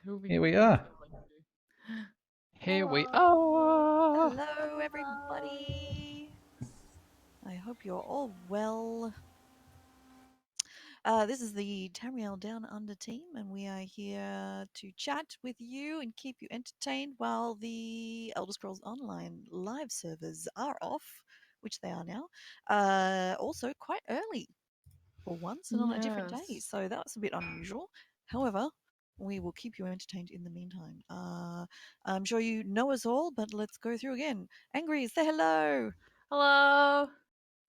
Here we are. Here we Hello. are. Hello, everybody. I hope you're all well. This is the Tamriel Downunder Team, and we are here to chat with you and keep you entertained while the Elder Scrolls Online live servers are off, which they are now. Also, quite early for once and on a different day, Yes. so that's a bit unusual. However, we will keep you entertained in the meantime. I'm sure you know us all, but let's go through again. Angry, say hello. Hello.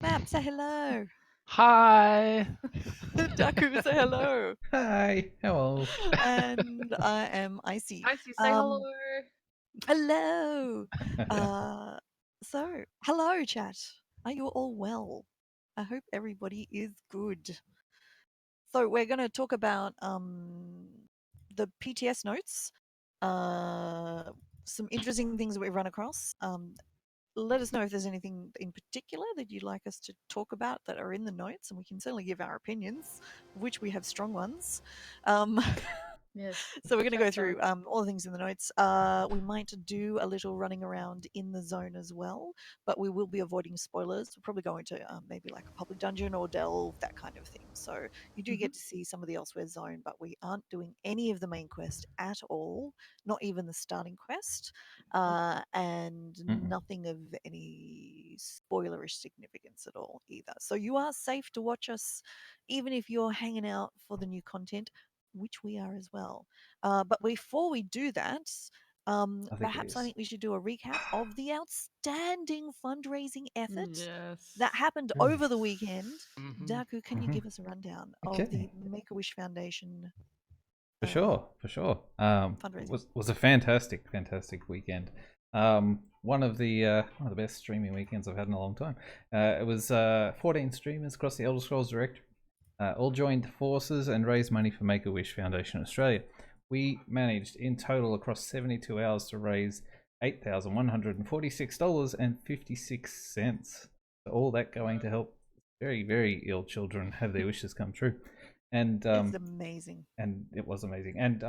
Map, say hello. Hi. Daku, say hello. Hi. Hello. And I am Icy. Icy, say hello. Hello. Hello, chat. Are you all well? I hope everybody is good. So we're going to talk about the PTS notes, some interesting things that we've run across. Let us know if there's anything in particular that you'd like us to talk about that are in the notes, and we can certainly give our opinions, which we have strong ones. Yes. So we're going to go Chat through time. all the things in the notes. We might do a little running around in the zone as well, but we will be avoiding spoilers. We're probably going to maybe like a public dungeon or delve, that kind of thing. So you do get to see some of the Elsweyr zone, but we aren't doing any of the main quest at all, not even the starting quest, and nothing of any spoilerish significance at all either. So you are safe to watch us, even if you're hanging out for the new content, which we are as well. But before we do that, perhaps I think we should do a recap of the outstanding fundraising effort Yes. that happened over the weekend. Daku, can you Mhm. give us a rundown of Okay. the Make-A-Wish Foundation For sure. fundraising? Was a fantastic weekend. One of the best streaming weekends I've had in a long time. It was 14 streamers across the Elder Scrolls directory. All joined forces and raised money for Make-A-Wish Foundation Australia. We managed in total across 72 hours to raise $8,146.56. All that going to help very, very ill children have their wishes come true. And It's amazing. And it was amazing. And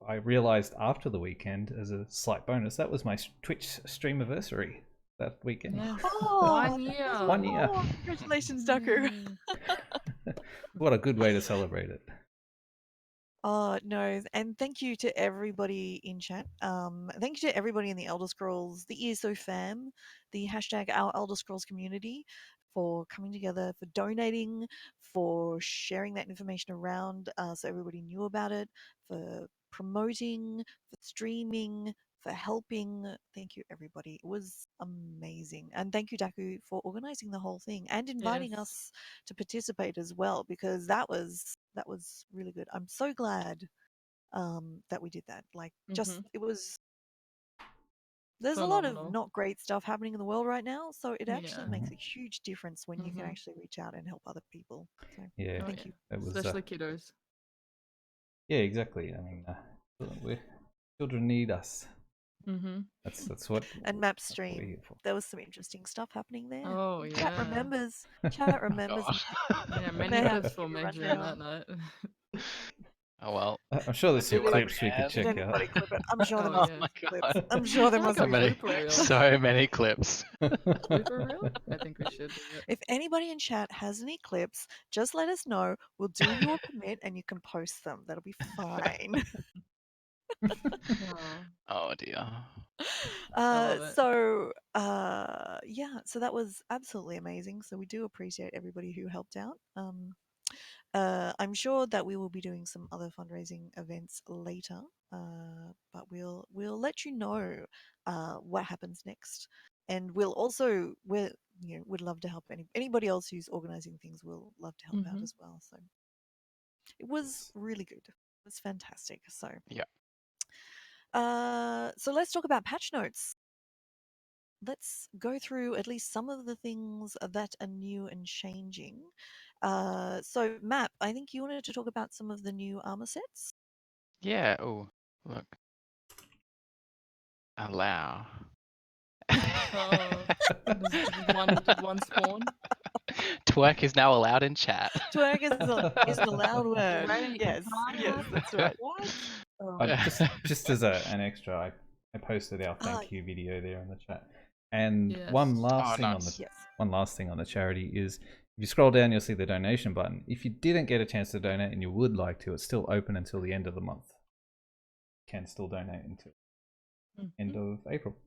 I realized after the weekend, as a slight bonus, that was my Twitch stream anniversary that weekend. Oh, 1 year. 1 year. Oh, congratulations, Daku. What a good way to celebrate it. Oh, no, and thank you to everybody in chat. Thank you to everybody in the Elder Scrolls, the ESO fam, the hashtag Our Elder Scrolls community, for coming together, for donating, for sharing that information around so everybody knew about it, for promoting, for streaming, for helping. Thank you, everybody. It was amazing. And thank you, Daku, for organizing the whole thing and inviting us to participate as well, because that was really good. I'm so glad that we did that. Like, just it was. There's a lot of not great stuff happening in the world right now, so it actually makes a huge difference when you can actually reach out and help other people. So Yeah, thank you. It was, especially kiddos. Yeah, exactly. I mean, children need us. That's what. And map stream. There was some interesting stuff happening there. Oh yeah. Chat remembers. Chat remembers. Yeah, many clips for Major that night. Oh well. I'm sure there's some clips we could check out. I'm sure there must be clips. I'm sure there must be so many clips. Blooper reel? I think we should do it. If anybody in chat has any clips, just let us know. We'll do you a permit and you can post them. That'll be fine. Oh dear. Yeah, so that was absolutely amazing. So we do appreciate everybody who helped out. I'm sure that we will be doing some other fundraising events later, but we'll let you know what happens next, and we'll also would love to help anybody else who's organizing things. We'll love to help out as well. So it was really good. It was fantastic. So yeah. So let's talk about patch notes. Let's go through at least some of the things that are new and changing. So, Map, I think you wanted to talk about some of the new armor sets. Yeah. Oh, look. Allow. One spawn. Twerk is now allowed in chat. Twerk is an allowed word. Right, Yes, that's right. What? Just as an extra, I posted our thank you video there in the chat. And Yes. one last Oh, thing on nice. the Yes. one last thing on the charity is, if you scroll down, you'll see the donation button. If you didn't get a chance to donate and you would like to, it's still open until the end of the month. You can still donate until end of April.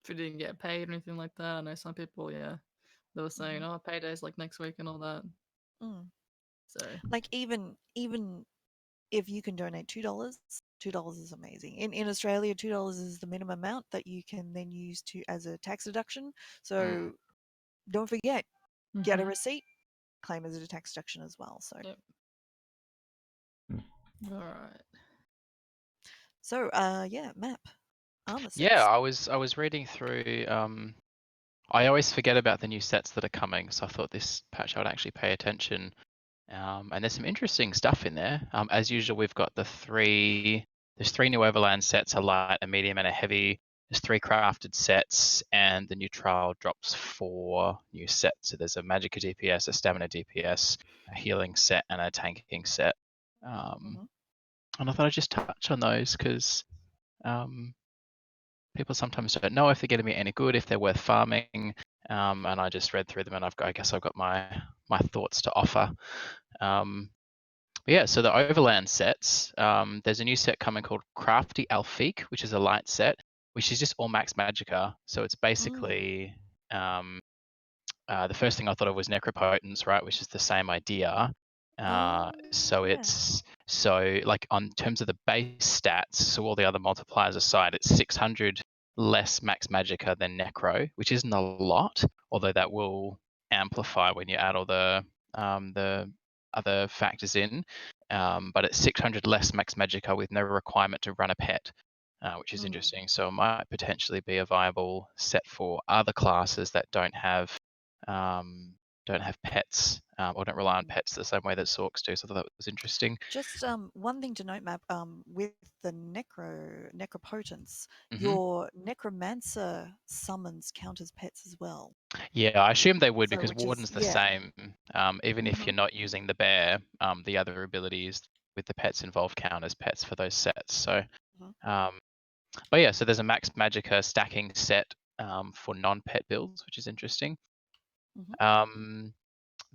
If you didn't get paid or anything like that, I know some people, yeah, they were saying, "Oh, payday's like next week" and all that. Mm. So Like even if you can donate $2, $2 is amazing. In Australia, $2 is the minimum amount that you can then use to as a tax deduction. So don't forget, get a receipt, claim as a tax deduction as well. So Yep. All right. so yeah, map armor sets. Yeah, I was reading through. I always forget about the new sets that are coming, so I thought this patch I would actually pay attention. And there's some interesting stuff in there. As usual, we've got there's three new Overland sets, a light, a medium, and a heavy. There's 3 crafted sets, and the new trial drops 4 new sets. So there's a Magicka DPS, a Stamina DPS, a healing set, and a tanking set. And I thought I'd just touch on those because people sometimes don't know if they're going to be any good, if they're worth farming. And I just read through them, and I guess I've got my thoughts to offer. But yeah, so the Overland sets, there's a new set coming called Crafty Alfiq, which is a light set, which is just all max Magicka. So it's basically the first thing I thought of was Necropotence, right, which is the same idea. So like on terms of the base stats, so all the other multipliers aside, it's 600 less max Magicka than Necro, which isn't a lot, although that will amplify when you add all the other factors in. But it's 600 less max Magicka with no requirement to run a pet, which is interesting. So it might potentially be a viable set for other classes that don't have pets or don't rely on pets the same way that Sorks do. So I thought that was interesting. Just one thing to note, Map, with the necropotence, your necromancer summons count as pets as well. Yeah, I assume they would So, because which is- Warden's the yeah. same. Even if you're not using the bear, the other abilities with the pets involved count as pets for those sets. So, but yeah, so there's a max Magicka stacking set for non-pet builds, which is interesting.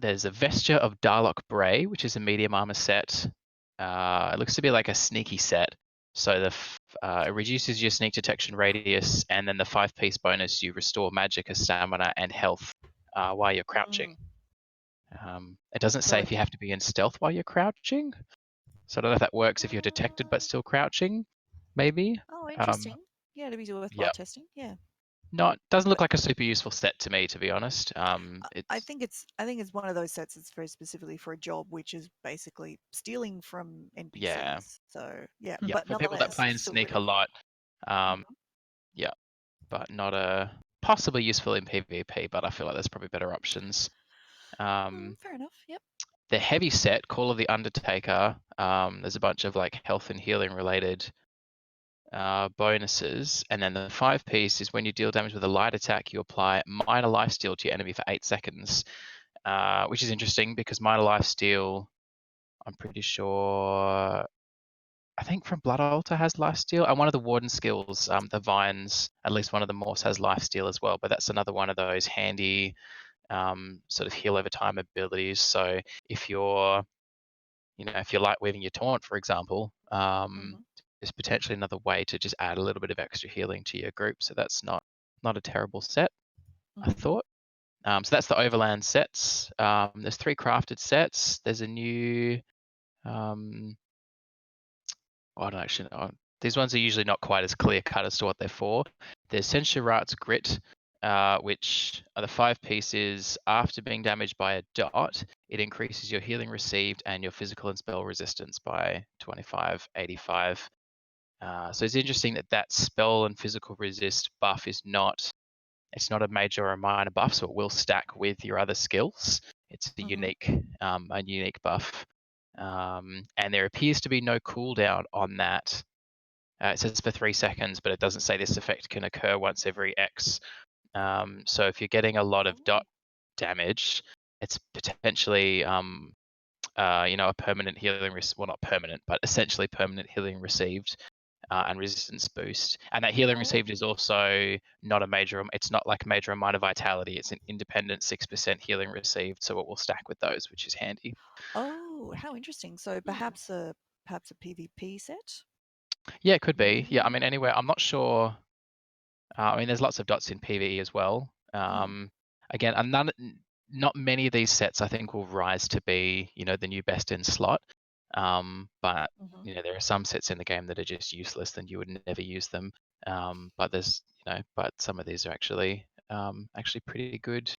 There's a Vesture of Darlock Bray, which is a medium armor set. It looks to be like a sneaky set. So it reduces your sneak detection radius, and then the 5-piece bonus, you restore Magicka, stamina, and health while you're crouching. It doesn't say if you have to be in stealth while you're crouching. So I don't know if that works if you're detected but still crouching, maybe. Oh, interesting. Yeah, it'd be worthwhile testing. Yeah. Doesn't look like a super useful set to me, to be honest. I think it's one of those sets that's very specifically for a job, which is basically stealing from NPCs. Yeah. So yeah, Yeah, but for people that play and still sneak really a lot. Yeah, but not a possibly useful in PvP. But I feel like there's probably better options. fair enough. Yep. The heavy set, Call of the Undertaker. There's a bunch of like health and healing related bonuses, and then the 5-piece is when you deal damage with a light attack, you apply minor lifesteal to your enemy for 8 seconds, which is interesting because minor lifesteal, I'm pretty sure, I think from Blood Altar has lifesteal, and one of the Warden skills, the Vines, at least one of the Morse has lifesteal as well, but that's another one of those handy sort of heal over time abilities. So if you're light weaving your taunt, for example, there's potentially another way to just add a little bit of extra healing to your group. So that's not a terrible set, I thought. So that's the Overland sets. There's 3 crafted sets. There's a new I don't actually know. These ones are usually not quite as clear cut as to what they're for. There's Sensurat's Grit, which are the 5 pieces. After being damaged by a dot, it increases your healing received and your physical and spell resistance by 25, 85. So it's interesting that spell and physical resist buff is not a major or a minor buff, so it will stack with your other skills. It's a unique buff. And there appears to be no cooldown on that. It says for 3 seconds, but it doesn't say this effect can occur once every X. So if you're getting a lot of dot damage, it's potentially a permanent healing, well, not permanent, but essentially permanent healing received and resistance boost. And that healing received is also not a major, it's not like major or minor vitality. It's an independent 6% healing received. So it will stack with those, which is handy. Oh, how interesting. So perhaps a PvP set? Yeah, it could be. Yeah, I mean, anywhere. I'm not sure. I mean, there's lots of dots in PvE as well. Again, and not many of these sets I think will rise to be, the new best in slot. But there are some sets in the game that are just useless, and you would never use them. But there's, but some of these are actually pretty good.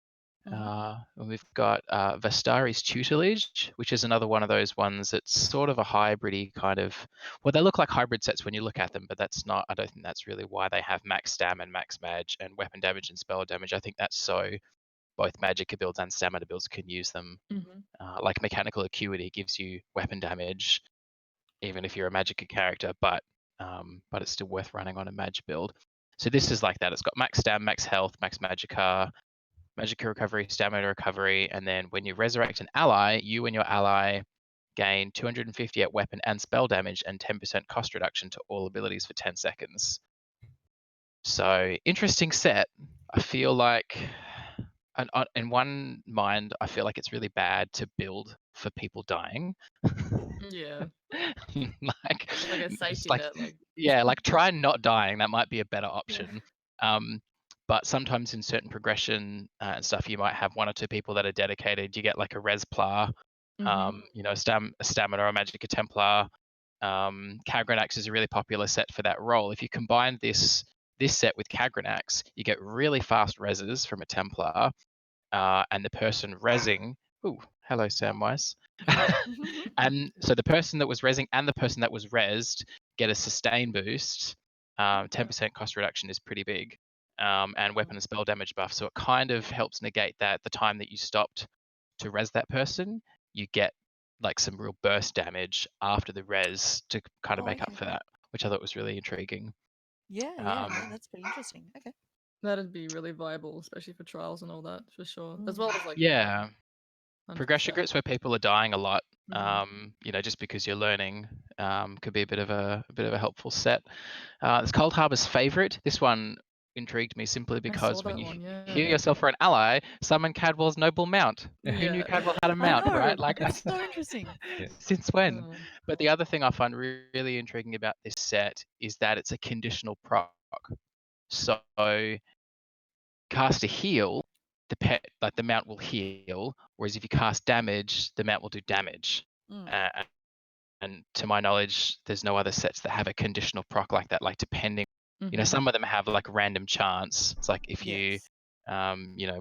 We've got Vestari's Tutelage, which is another one of those ones that's sort of a hybridy kind of. Well, they look like hybrid sets when you look at them, but that's not. I don't think that's really why they have max stam and max mag and weapon damage and spell damage. I think that's so both magicka builds and stamina builds can use them. Like mechanical acuity gives you weapon damage, even if you're a magicka character, but it's still worth running on a mag build. So this is like that. It's got max stam, max health, max magicka recovery, stamina recovery, and then when you resurrect an ally, you and your ally gain 250 at weapon and spell damage and 10% cost reduction to all abilities for 10 seconds. So interesting set. I feel like, in one mind, I feel like it's really bad to build for people dying. Yeah. like a safety it's like, net. Like yeah, like try not dying. That might be a better option. But sometimes in certain progression and stuff, you might have one or two people that are dedicated. You get like a res pla, a stamina or a magicka templar. Kagranax is a really popular set for that role. If you combine this set with Kagranax, you get really fast reses from a templar, and the person resing. Ooh, hello Samwise. And so the person that was resing and the person that was resed get a sustain boost. 10% cost reduction is pretty big. And weapon and spell damage buff. So it kind of helps negate that the time that you stopped to res that person, you get like some real burst damage after the res to kind of make up for that, which I thought was really intriguing. Yeah, no, that's pretty interesting. Okay. That'd be really viable, especially for trials and all that, for sure. As well as like progression 100%. groups where people are dying a lot, just because you're learning, could be a bit of a helpful set. It's Cold Harbor's favorite. This one intrigued me simply because when you heal yourself for an ally, summon Cadwell's noble mount. Who knew Cadwell had a mount, I know, right? Like it's so interesting. Since when? But the other thing I find really intriguing about this set is that it's a conditional proc. So cast a heal, the mount will heal, whereas if you cast damage, the mount will do damage. And to my knowledge, there's no other sets that have a conditional proc like that. Like depending, some of them have like random chance. It's like if you,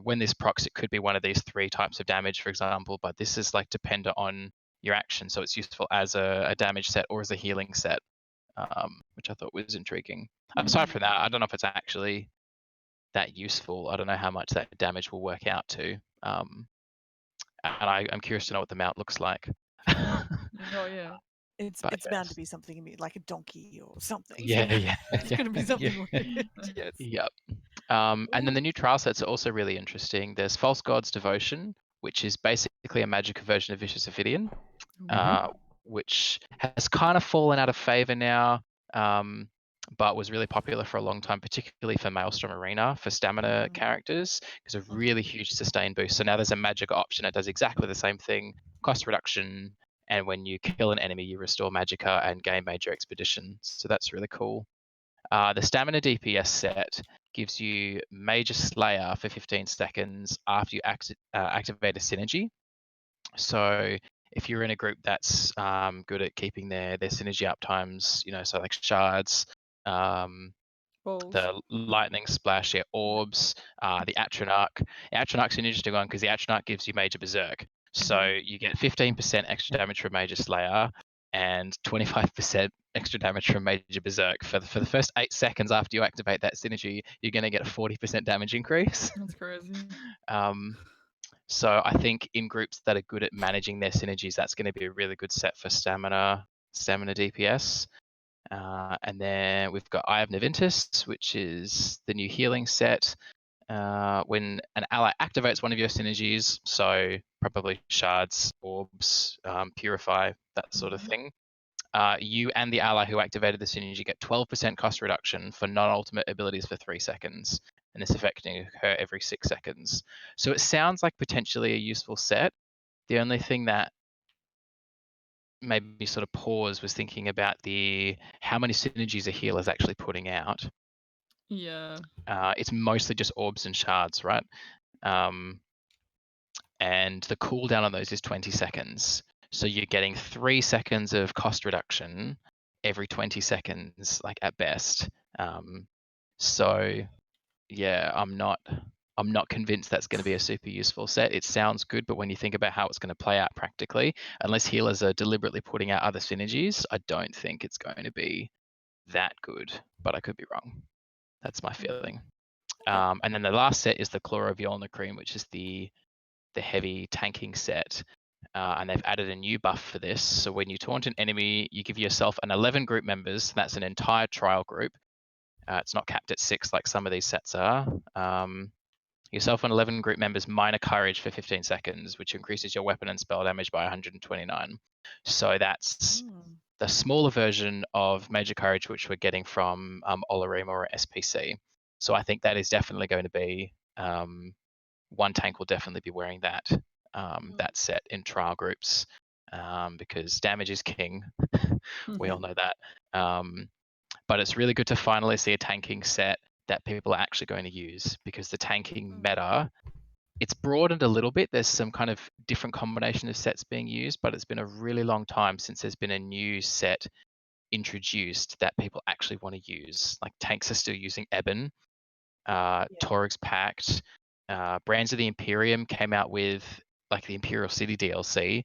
when this procs, it could be one of these 3 types of damage, for example. But this is like dependent on your action, so it's useful as a damage set or as a healing set, which I thought was intriguing. Aside from that, I don't know if it's actually that useful. I don't know how much that damage will work out to. And I'm curious to know what the mount looks like. Oh yeah. It's bound to be something like a donkey or something. Yeah. It's going to be something weird. Yes. Yep. And then the new trial sets are also really interesting. There's False God's Devotion, which is basically a magicka version of Vicious Ophidian, which has kind of fallen out of favor now, but was really popular for a long time, particularly for Maelstrom Arena for stamina characters, because a really huge sustain boost. So now there's a magicka option that does exactly the same thing, cost reduction, and when you kill an enemy, you restore magicka and gain major expedition. So that's really cool. The stamina DPS set gives you Major Slayer for 15 seconds after you activate a synergy. So if you're in a group that's good at keeping their synergy up times, so like shards, the lightning splash, orbs, the Atronach. Atronach's an interesting one because the Atronach gives you Major Berserk. So you get 15% extra damage from Major Slayer and 25% extra damage from Major Berserk. For the first 8 seconds after you activate that synergy, you're going to get a 40% damage increase. That's crazy. So I think in groups that are good at managing their synergies, that's going to be a really good set for stamina DPS. And then we've got Eye of Navintus, which is the new healing set. when an ally activates one of your synergies, so probably shards, orbs, purify, that sort of thing, you and the ally who activated the synergy get 12% cost reduction for non-ultimate abilities for 3 seconds, and this effect can occur every 6 seconds. So it sounds like potentially a useful set. The only thing that made me sort of pause was thinking about how many synergies a healer is actually putting out. Yeah. It's mostly just orbs and shards, right? And the cooldown on those is 20 seconds. So you're getting 3 seconds of cost reduction every 20 seconds, like at best. So yeah, I'm not convinced that's going to be a super useful set. It sounds good, but when you think about how it's going to play out practically, unless healers are deliberately putting out other synergies, I don't think it's going to be that good. But I could be wrong. That's my feeling. And then the last set is the Chloroviolna Cream, which is the heavy tanking set. And they've added a new buff for this. So when you taunt an enemy, you give yourself an 11 group members. That's an entire trial group. It's not capped at 6 like some of these sets are. Yourself and 11 group members minor courage for 15 seconds, which increases your weapon and spell damage by 129. So that's the smaller version of major courage, which we're getting from Olorima or SPC. So I think that is definitely going to be one tank will definitely be wearing that that set in trial groups because damage is king. We all know that. But it's really good to finally see a tanking set that people are actually going to use because the tanking meta, it's broadened a little bit. There's some kind of different combination of sets being used, but it's been a really long time since there's been a new set introduced that people actually want to use. Like tanks are still using Eben, Torag's Pact, Brands of the Imperium came out with like the Imperial City DLC.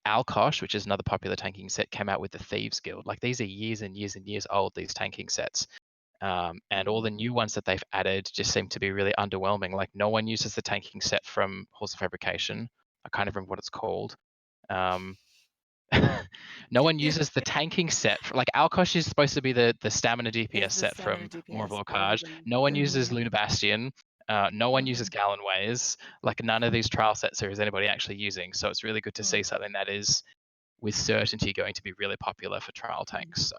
Alkosh, which is another popular tanking set, came out with the Thieves Guild. Like these are years and years and years old, these tanking sets. And all the new ones that they've added just seem to be really underwhelming. Like no one uses the tanking set from Halls of Fabrication. I can't remember what it's called. No one uses the tanking set. Like Alkosh is supposed to be the stamina DPS set from War of Lorcage. No one uses Luna Bastion. No one uses Gallenways. Like none of these trial sets is anybody actually using. So it's really good to see something that is with certainty going to be really popular for trial tanks. So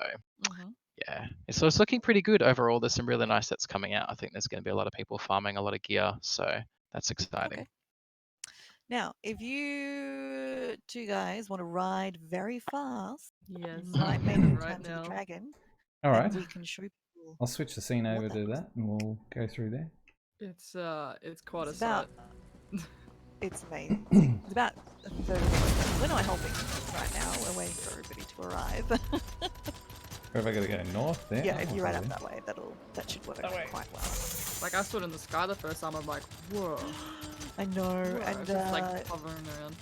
yeah, so it's looking pretty good overall. There's some really nice sets coming out. I think there's going to be a lot of people farming a lot of gear. So that's exciting. Okay. Now, if you two guys want to ride very fast, Yes. might make it Right time to the now. dragon. All right. And we can show people. I'll switch the scene over what to that that, and we'll go through there. It's quite It's a about. sight. It's amazing. It's about a third of the way. We're not helping right now. We're waiting for everybody to arrive. Where have I got to go? North there? Yeah, Oh, if you ride up okay. that way, that should work That way. quite well. Like I stood in the sky the first time. I'm like, whoa. I know, Whoa, and just like hovering around.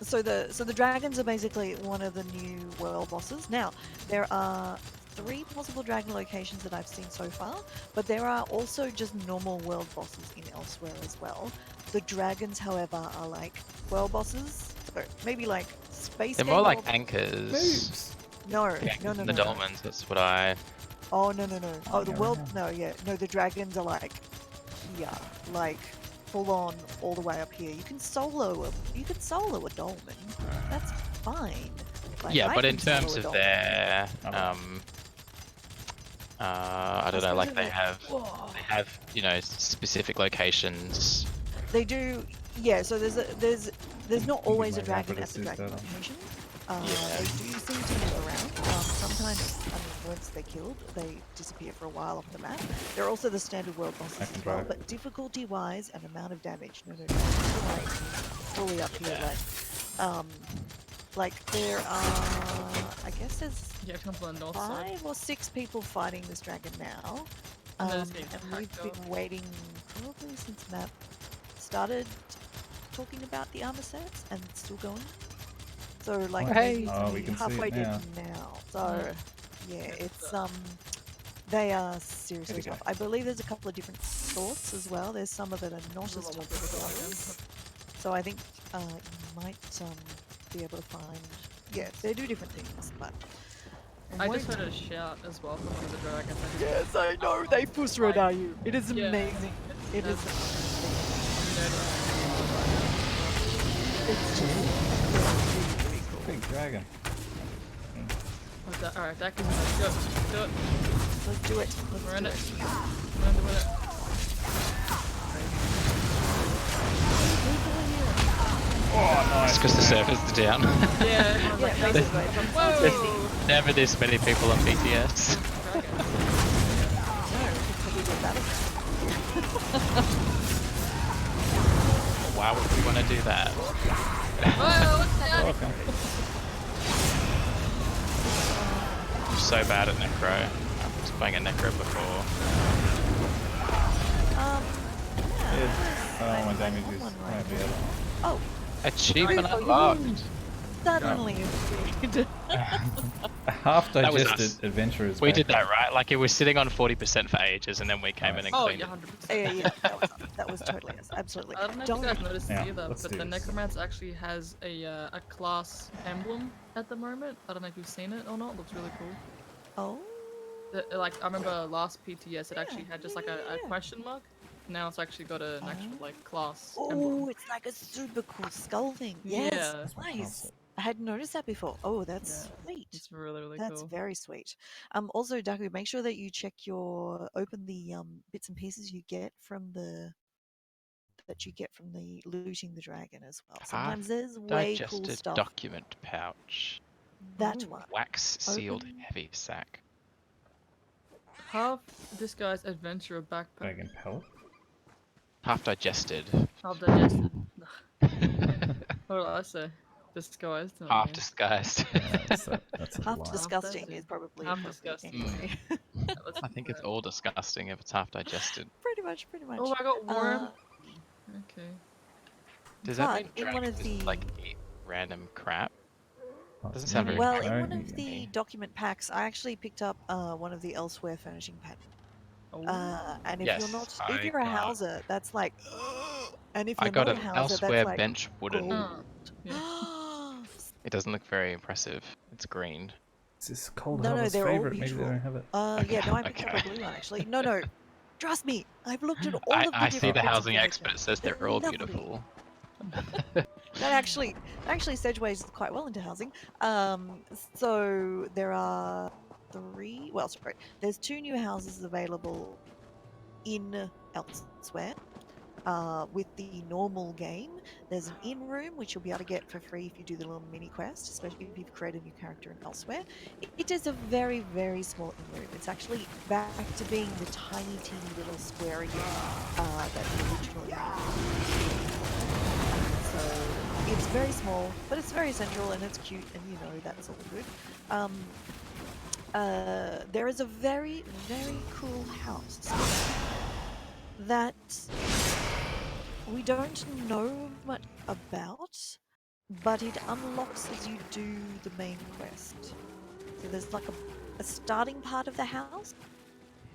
so the dragons are basically one of the new world bosses. Now there are 3 possible dragon locations that I've seen so far, but there are also just normal world bosses in Elsweyr as well. The dragons, however, are like world bosses, so maybe like space. They're more like anchors. Moves. No, The dolmens. That's what I. Oh no. Oh, the no, world. no. No, the dragons are like, yeah, like full on all the way up here. You can solo a dolmen. That's fine. Like, Yeah, I but in can solo terms a of dolmen. their, I don't know, like suppose they have, you know, specific locations. They do, yeah. So there's not always a my dragon rapid at the assist dragon that on. location. They do seem to move around. Sometimes, I mean, once they're killed, they disappear for a while off the map. They're also the standard world bosses I can as well, drive. but difficulty-wise and amount of damage, no, like fully up here. Like there are, I guess there's Yeah, come from the north side. 5 or 6 people fighting this dragon now. And they're just And getting we've attacked been waiting probably since map started talking about the armor sets, and it's still going. So like Hey. maybe Oh, we can see it halfway now. now. So yeah, it's they are seriously There we tough. I believe there's a couple of different sorts as well. There's some of it are not as tough as others. So I think you might be able to find. Yeah, they do different things, but. I just heard a shout as well from one of the dragons. Yes, I know. They push right at you. It is Yeah. amazing. It is. It's It's just really cool. Big dragon. Alright, that can go. Do it. Let's do it. We're in it. Let's do it. We're in it. Oh, nice. It's because the servers are down. Yeah, I was like, Yeah, that's basically. Whoa! Never this many people on BTS. No, it's probably the battleground. Why would we want to do that? Whoa, what's that? Okay. I'm so bad at Necro. I was playing a Necro before. Yeah. Oh, my damage is One might be right. Oh, Achievement Oh, unlocked. suddenly. half That was digested us. adventurers. We back. did that right. Like it was sitting on 40% for ages, and then we came in and Oh, cleaned yeah, it. 100%. Yeah, that was totally us. Absolutely. I don't know if you guys noticed Yeah, either, let's but do the this. Necromancer actually has a class emblem at the moment. I don't know if you've seen it or not. It looks really cool. Oh. Like I remember last PTS, it actually Yeah, had just like yeah, a yeah. question mark. Now it's actually got an actual like class Oh, emblem. it's like a super cool skull thing. Yes, Yeah. nice. I hadn't noticed that before. Oh, that's Yeah, sweet. It's really That's cool. very sweet. Also, Daku, make sure that you check open the bits and pieces you get from the looting the dragon as well. Sometimes there's way cool Digested stuff. document pouch. That Ooh. one. Wax sealed Open- heavy sack. Half this guy's adventurer backpack. Dragon pelt. Half digested. Half digested. What did I say? Disguised. Oh, Half man. disguised. Yeah, that's a Half lie. disgusting Half is probably half appropriate disgusting. anyway. I think it's all disgusting if it's half digested. Pretty much. Oh, I got worm. Uh, Okay. Does that but mean in one of dragons the like eat random crap? Oh, Doesn't it's sound not very well, in very one of good. the document packs, I actually picked up one of the Elsweyr furnishing pack. Oh. And if Yes, you're not, I if you're a got- houser, that's like, and if I you're got not an a houser, that's Elsweyr like, bench wooden. gold. It doesn't look very impressive. It's green. Is this Cold No, Harbour's they're all favorite? Maybe they beautiful. don't have it. Yeah, no, I picked up a Okay. blue one actually. No, trust me, I've looked at all I of the see different the bits of housing furniture. expert says they're They're all lovely. beautiful. That actually segues quite well into housing. So there are there's 2 new houses available in Elsweyr. With the normal game, there's an in room which you'll be able to get for free if you do the little mini quest, especially if you've created a new character in Elsweyr. It is a very, very small in room. It's actually back to being the tiny, teeny little square again that we originally had. So it's very small, but it's very central and it's cute, and you know that's all good. There is a very, very cool house that we don't know much about, but it unlocks as you do the main quest. So there's like a starting part of the house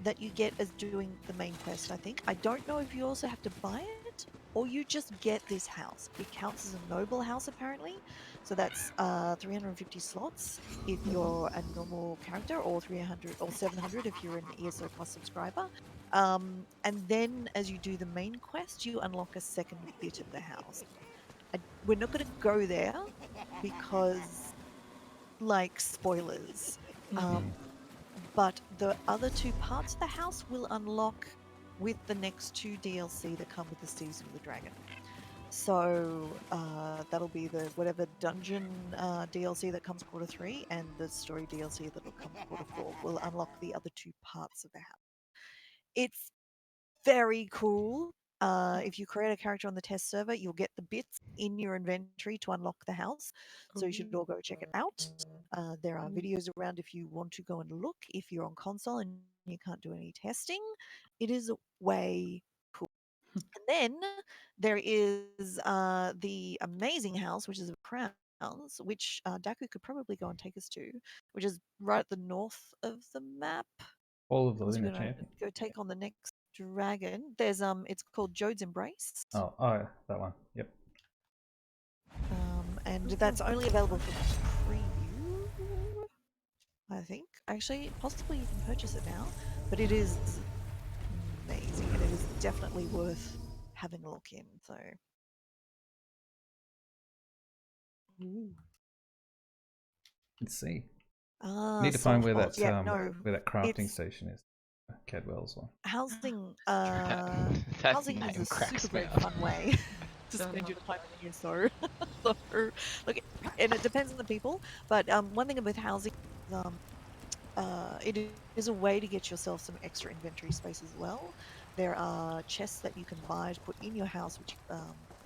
that you get as doing the main quest, I think. I don't know if you also have to buy it or you just get this house. It counts as a noble house apparently. So that's 350 slots if you're a normal character, or 300 or 700 if you're an ESO Plus subscriber. And then as you do the main quest, you unlock a second bit of the house. We're not going to go there because, like, spoilers. But the other 2 parts of the house will unlock with the next 2 DLC that come with the Season of the Dragon. So that'll be the whatever dungeon DLC that comes quarter 3, and the story DLC that'll come quarter 4 will unlock the other 2 parts of the house. It's very cool. If you create a character on the test server, you'll get the bits in your inventory to unlock the house. So you should all go check it out. There are videos around if you want to go and look. If you're on console and you can't do any testing, it is way cool. And then there is the amazing house, which is of Crowns, which Daku could probably go and take us to, which is right at the north of the map. All of the Unless Lunar we're gonna Champion. go take on the next dragon. There's it's called Jode's Embrace. Oh, that one. Yep. And that's only available for preview, I think. Actually, possibly you can purchase it now, but it is amazing and it is definitely worth having a look in. So. Ooh. Let's see. Ah, Need to find where soft that balls. Yeah, no, where that crafting it's station is. Cadwell's one. housing. that Housing is name a cracks super me great up. fun way to spend your time in the ESO. So, look, and it depends on the people. But one thing with housing, it is a way to get yourself some extra inventory space as well. There are chests that you can buy to put in your house, which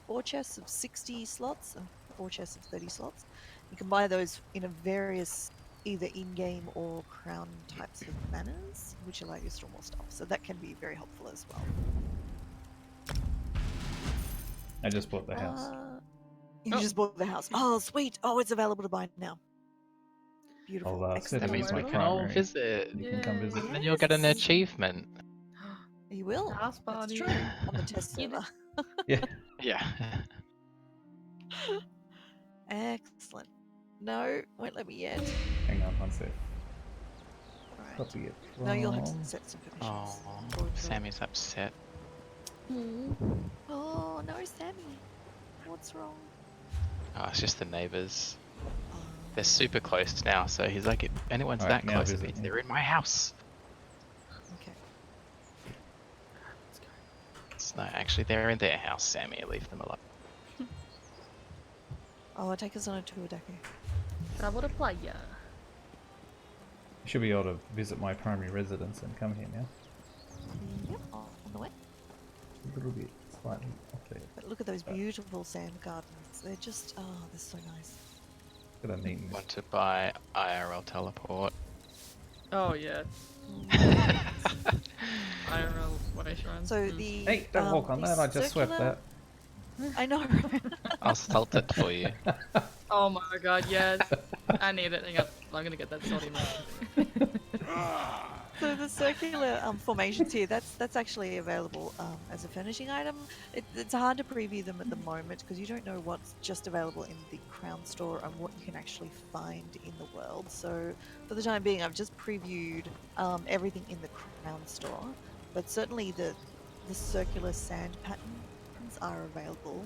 4 chests of 60 slots and 4 chests of 30 slots. You can buy those in a various either in-game or crown types of manners, which allow you to store more stuff. So that can be very helpful as well. I just bought the house. You just bought the house. Oh, sweet. Oh, it's available to buy now. Beautiful. I'll Excellent. set That it means as we my can all primary. visit. You can come visit. Then you'll get an Yes. achievement. You will. House That's party. true. On the test You server. Yeah. Yeah. Excellent. No, won't let me yet. Hang on one sec. Right. Copy it from. No, you'll have to set some permissions. Oh, Sammy's upset. Oh, no, Sammy. What's wrong? Oh, it's just the neighbors. Oh, They're super close now, so he's like, if anyone's Alright, that now close, it visit means me. they're in my house. okay. It's no, actually, they're in their house, Sammy. Leave them alone. Oh, take us on a tour, Daku. Travel to playa. You should be able to visit my primary residence and come here now. Yep, on the way. A little bit, slightly off there. But look at those beautiful sand gardens. They're just, oh, they're so nice. Got a neatness. Want to buy IRL teleport? Oh yeah. IRL waste runs. So the Hey, don't walk on the that. I just swept circular- that. I know. I'll salt it for you. Oh my god, yes. I need it. Hang on. I'm gonna get that salty milk. So the circular formations here, that's actually available as a furnishing item. It's hard to preview them at the moment because you don't know what's just available in the Crown store and what you can actually find in the world. So for the time being, I've just previewed everything in the Crown store, but certainly the circular sand patterns are available.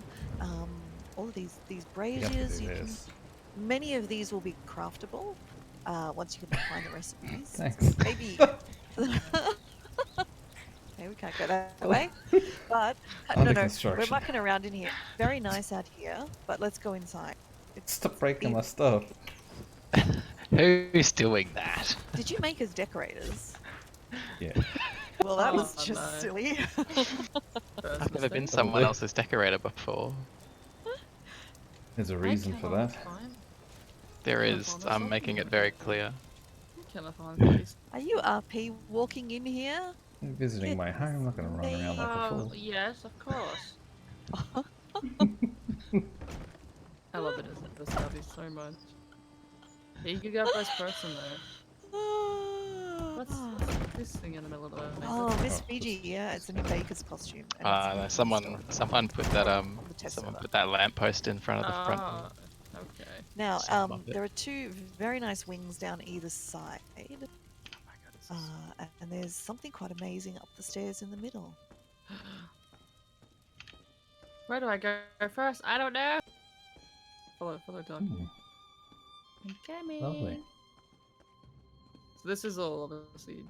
All of these You have to braziers, do you can, this. many of these will be craftable once you can find the recipes. Thanks. Maybe. Okay, we can't go that way. But Under no, we're construction. mucking around in here. Very nice out here, but let's go inside. Stop breaking my stuff. Who's doing that? Did you make us decorators? Yeah. Well, that Oh, was just no. silly. I've never been someone else's decorator before. There's a reason for that. There Can I is. find I'm myself? making it very clear. Can I find these? Are you RP walking in here? I'm visiting my home. I'm not going to run around like a fool. Yes, of course. I love it as a hobby so much. Yeah, you could go first person though. What's this thing in the middle of the way? Oh, Miss Oh, Fiji, yeah, it's a new baker's costume. and it's in No, the someone store. put that On the test someone server. put that lamppost in front of the front. Ah, okay. Now, Some of it. there are 2 very nice wings down either side, Oh my god, this is and there's something quite amazing up the stairs in the middle. Where do I go first? I don't know. Follow dog. Hmm, I'm coming. lovely. So this is all obviously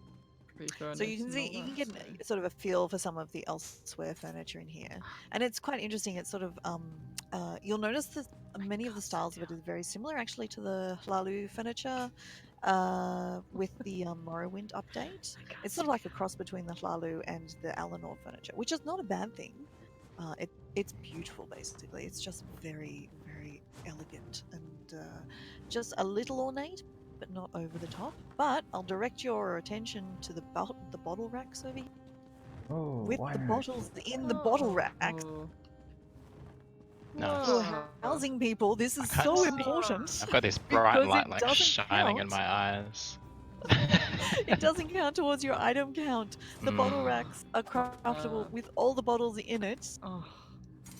pre-furnished. So you can see, you can get sort of a feel for some of the Elsweyr furniture in here, and it's quite interesting. It's sort of you'll notice that many of the styles of it is very similar actually to the Hlalu furniture with the Morrowind update. It's sort of like a cross between the Hlalu and the Alinor furniture, which is not a bad thing. It's beautiful, basically. It's just very, very elegant and just a little ornate, but not over the top. But I'll direct your attention to the bottle racks over here. Oh, With why the not? bottles in the bottle racks. Nice. For housing people, this I is can't so see. important. I've got this bright Because light it like doesn't shining in count. my eyes. It doesn't count towards your item count. The bottle Mm. racks are craftable with all the bottles in it. Oh,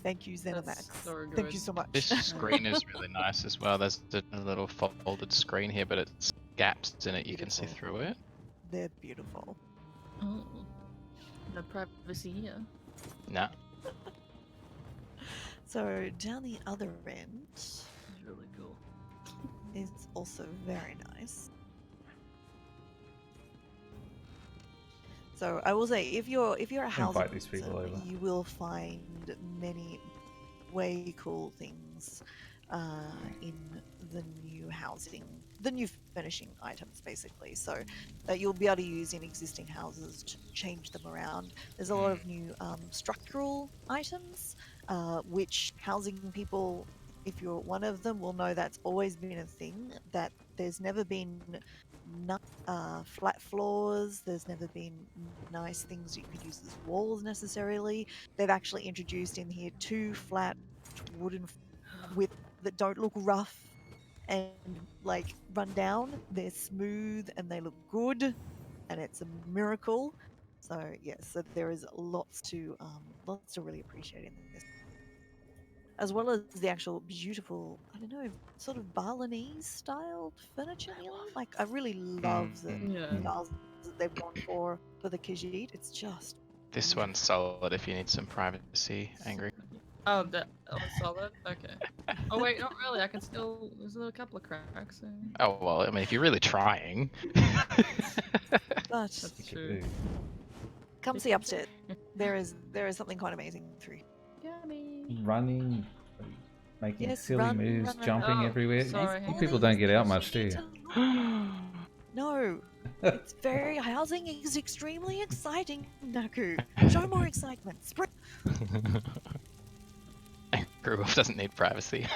Thank you, Zenimax. that's so good. Thank you so much. This screen is really nice as well. There's a little folded screen here, but it's gaps in it. You can see Beautiful. through it. They're beautiful. Oh. No privacy here. Nah. So down the other end It's really cool. is also very nice. So I will say, if you're a housing Invite these people person, over. you will find many way cool things in the new housing, the new finishing items, basically. So that you'll be able to use in existing houses to change them around. There's a lot of new structural items, which housing people, if you're one of them, will know that's always been a thing. That there's never been flat floors. There's never been nice things you could use as walls necessarily. They've actually introduced in here 2 flat wooden with that don't look rough and like run down. They're smooth and they look good, and it's a miracle. So yes, so there is lots to really appreciate in this, as well as the actual beautiful, I don't know, sort of Balinese styled furniture. Nearly, like I really love the Yeah. styles that they've gone for the Khajiit. It's just This one's solid if you need some privacy, Angry. Oh, that was solid? Okay. Oh wait, not really. I can still. There's a couple of cracks. So... Oh, well, I mean, if you're really trying. but That's You could true. do. come see upstairs. There is something quite amazing through. Yummy. Running, making Yes, silly run, moves, run, run, jumping run. Oh, everywhere. sorry. You people don't get out much, do Things you? you need to No, it's very housing is extremely exciting, Naku. Show more excitement. Spring. Angry Wolf doesn't need privacy.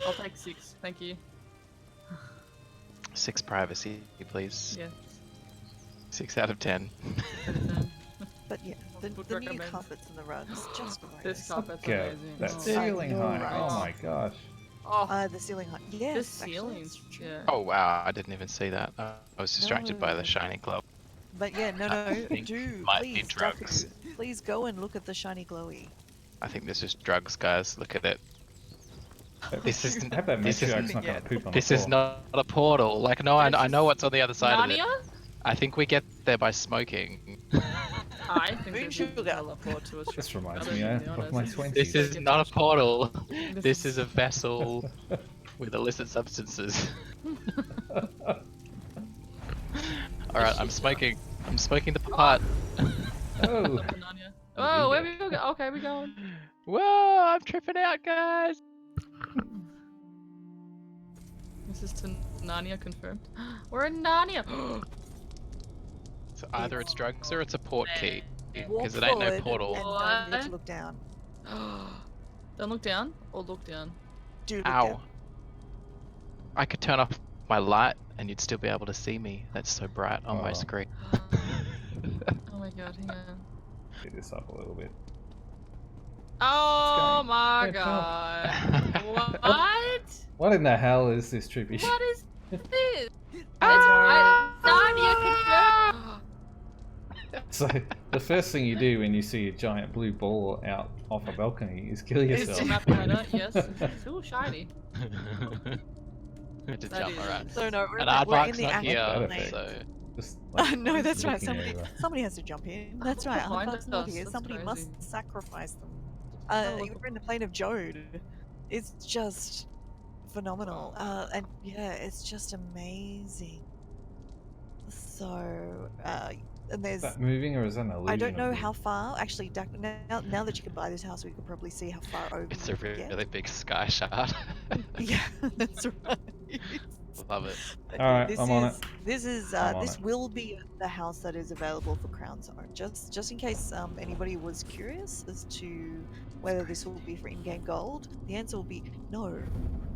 I'll take 6. Thank you. 6 privacy, please. Yes. 6 out of 10. But yeah, Would the new recommend. carpets and the rugs, just great. This carpet's Go. amazing. That Oh. ceiling know, height. right? Oh my gosh. Oh, The ceiling height. Yes, this actually, ceiling's it's true. yeah. Oh, wow, I didn't even see that. I was distracted by No. the shiny glow. But yeah, no, I no, think do might be please, drugs. Daku, please go and look at the shiny glowy. I think this is drugs, guys. Look at it. This is I hope that this is matriarch's not going Yeah. to poop on this the is floor. not a portal. Like, no, I know what's on the other side of it. Narnia? I think we get there by smoking. I think Moon this sugar. is a teleport to a This reminds other me than of the my others. 20s. This is not a portal. This is a is- vessel with illicit substances. Alright, I'm smoking. I'm smoking the pot. Oh, Narnia. Oh, where we go? Okay, we going. Whoa, I'm tripping out, guys. This is to Narnia confirmed. We're in Narnia. So either it's drugs or it's a port key. Walk Because it ain't no forward portal. and don't forget to What? look down. Don't look down or look down. Do look Ow. down. I could turn off my light and you'd still be able to see me. That's so bright on my Oh. screen. Oh my god, hang on. get this up a little bit. Oh going. my Red god. What? What in the hell is this trippy shit? What is this? Ah! Narnia confirmed. So the first thing you do when you see a giant blue ball out off a balcony is kill It's yourself. to mAplinator, yes. It's still shiny. to That jump is- around. So no, And we're in Aardvark's the not actual here, That effect. so Just, No, that's right. looking Somebody, over. somebody has to jump in. That's right. Behind Aardvark's not us, here. that's Somebody crazy. must sacrifice them. Oh, look. We're in the plane of Jode. It's just phenomenal. And yeah, it's just amazing. So, and Is there's. that moving or is that an illusion? I don't know of how far. Actually, now that you can buy this house, we could probably see how far over it's you a can get. really big sky shard. Yeah, that's right. Love it. But All right, this I'm on is, This is I'm on this it. will be the house that is available for Crown Zone. Just in case anybody was curious as to whether this will be for in-game gold, the answer will be no.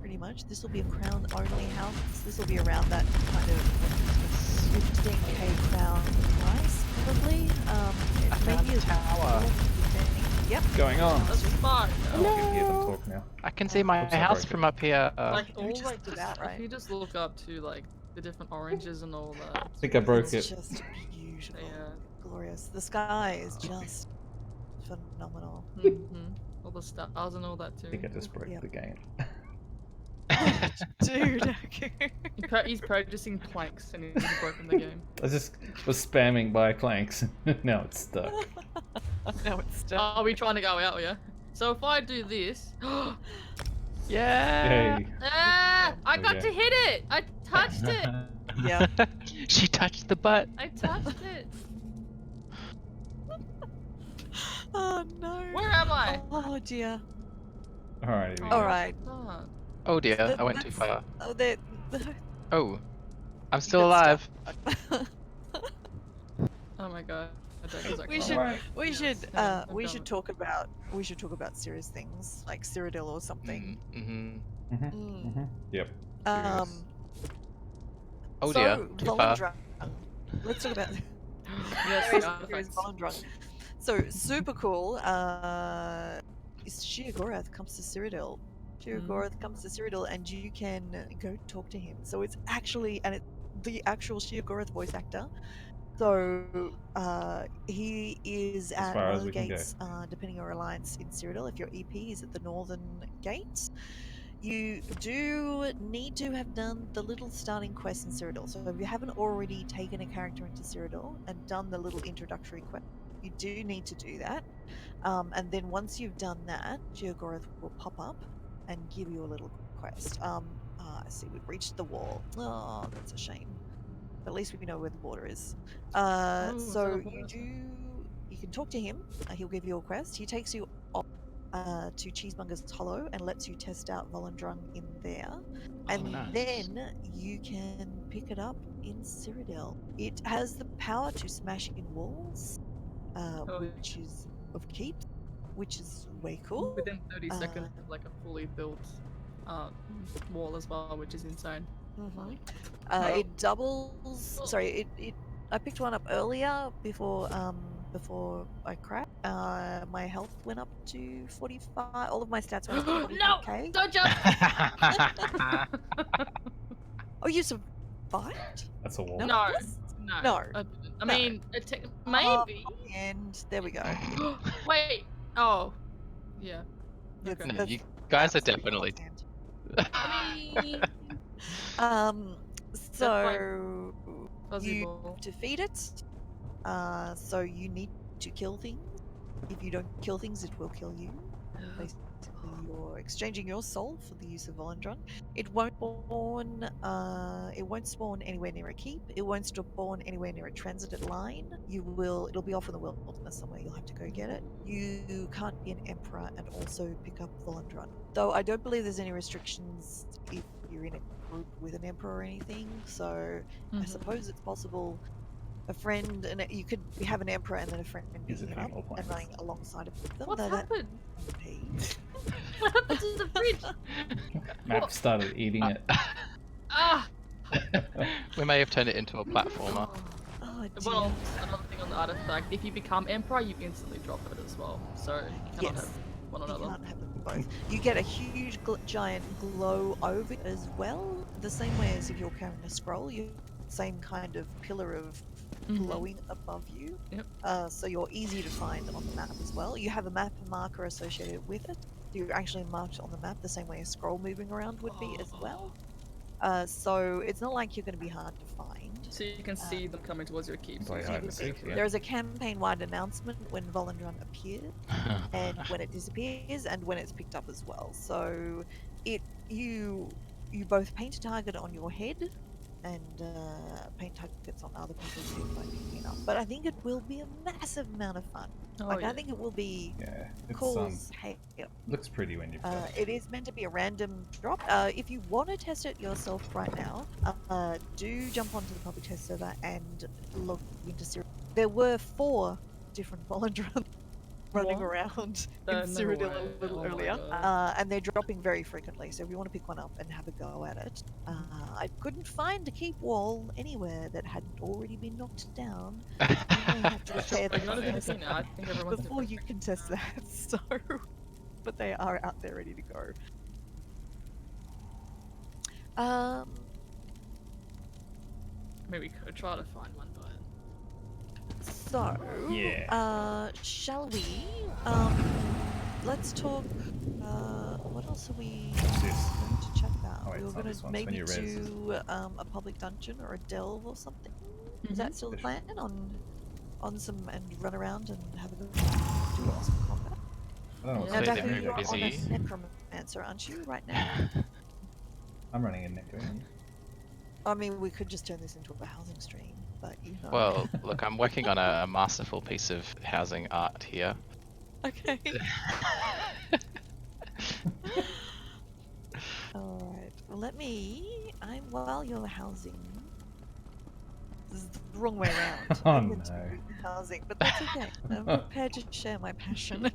Pretty much, this will be a Crown only house. This will be around that kind of 15k Crown price, probably. found Maybe a tower. 15. Yep. going on. That's fine. I can hear them talk now. I can see my Oops, I house broke from up here. Like You're all just like this, about right. if you just look up to like the different oranges and all that. I think I broke It's it. just beautiful, Yeah. glorious. The sky is just phenomenal. Mm-hmm. All the stars and all that too. I think I just broke Yep. the game. Dude. He's purchasing planks and he's broken the game. I just was spamming buy planks. Now it's stuck. Now it's stuck. Are we trying to go out, yeah? So if I do this... Yeah. Yay. Ah! I got Okay. to hit it! I touched it! Yeah. She touched the butt. I touched it! Oh no. Where am I? Oh dear. Alright, here we All go. right. Oh. Oh dear, Th- I went too that's- far. Oh, there. Oh, I'm still alive. Oh my god. I don't We know. should- Alright. we Yes, should yeah, I've we done should it. talk about serious things like Cyrodiil or something. Mm-hmm. Mm. Yep. Um. Oh so, dear, too far. Volendrung. Let's talk about Yes, very the serious artifacts. Volendrung. So super cool. Sheogorath comes to Cyrodiil. Sheogorath comes to Cyrodiil, and you can go talk to him. So it's actually the actual Sheogorath voice actor. So he is As at far one as of the we can go. gates, depending on your alliance in Cyrodiil. If your EP is at the northern gate, you do need to have done the little starting quest in Cyrodiil. So if you haven't already taken a character into Cyrodiil and done the little introductory quest, you do need to do that. And then once you've done that, Sheogorath will pop up and give you a little quest. I see we've reached the wall. Oh, that's a shame. But at least we know where the border is. is that a So border? you can talk to him. He'll give you a quest. He takes you off to Cheesemonger's Hollow and lets you test out Volendrung in there. And nice. then you can pick it up in Cyrodiil. It has the power to smash in walls, which is of keep, which is way cool. Within 30 seconds Uh, of like a fully built wall as well, which is insane. Mhm. Wow. It doubles. Sorry, I picked one up earlier before I crashed. My health went up to 45. All of my stats went up to No! 45k. Don't jump! Oh, you survived? That's a wall. No. Yes? No. No. I mean, maybe. And there we go. Wait. Oh. Yeah. That's- Okay. No, that's you guys are absolutely definitely. offhand. I mean, So fuzzy you ball. defeat it. So you need to kill things. If you don't kill things, it will kill you. Basically, you're exchanging your soul for the use of Volendrung. It won't spawn. It won't spawn anywhere near a keep. It won't spawn anywhere near a transited line. It'll be off in the wilderness somewhere. You'll have to go get it. You can't be an emperor and also pick up Volendrung. Though I don't believe there's any restrictions if you're in a group with an emperor or anything. So I Mhm. suppose it's possible. A friend, and you could have an emperor and then a friend Use a picking it few up more and points. running alongside of them. What's though that happened? OP. What happened to the fridge? Map started eating it. Ah! We may have turned it into a platformer. Oh dear. Well, another thing on the artifact, if you become emperor, you instantly drop it as well. So you cannot Yes. have one You another. can't have them both. You get a huge giant glow over it as well, the same way as if you're carrying a scroll. You same kind of pillar of Mhm. glowing above you. Yep. So you're easy to find on the map as well. You have a map marker associated with it. You're actually marked on the map the same way a scroll moving around would be as well. So it's not like you're going to be hard to find. So you can see them coming towards your keep. Play so hide you and can seek, see- yeah. There is a campaign-wide announcement when Volendrung appears, and when it disappears, and when it's picked up as well. So you both paint a target on your head, and paint targets on other people too by picking it up. But I think it will be a massive amount of fun. Oh, Like yeah. I think it will be Yeah, it's cool as hell. looks pretty when you've done it. It is meant to be a random drop. If you want to test it yourself right now, do jump onto the public test server and log into Cyrodiil. There were 4 different Volendrung running What? around in No Cyrodiil way. a little Oh my earlier, God. and they're dropping very frequently. So if you want to pick one up and have a go at it, I couldn't find a keep wall anywhere that hadn't already been knocked down. You may have to repair Like, them not even first seen it. I think everyone's before you can test that. So, but they are out there ready to go. Maybe we could try to find one, but So, Yeah. shall we? Let's talk. What else are we What's this? going to chat about? Oh wait, we were it's not going this to one. It's when maybe you res. do a public dungeon or a delve or something. Is Mhm. that still the Sure. plan on some and run around and have a go do some combat? I don't know what's Yeah, Now, Say happening. they're Daku, very you're on a busy. necromancer, aren't you, right now? I'm running a necro. I mean, we could just turn this into a housing stream, but you know. Well, look, I'm working on a masterful piece of housing art here. Okay. All right. Well, while you're housing. This is the wrong way around. Oh, I'm meant to no. be doing the housing, but that's okay. I'm prepared to share my passion.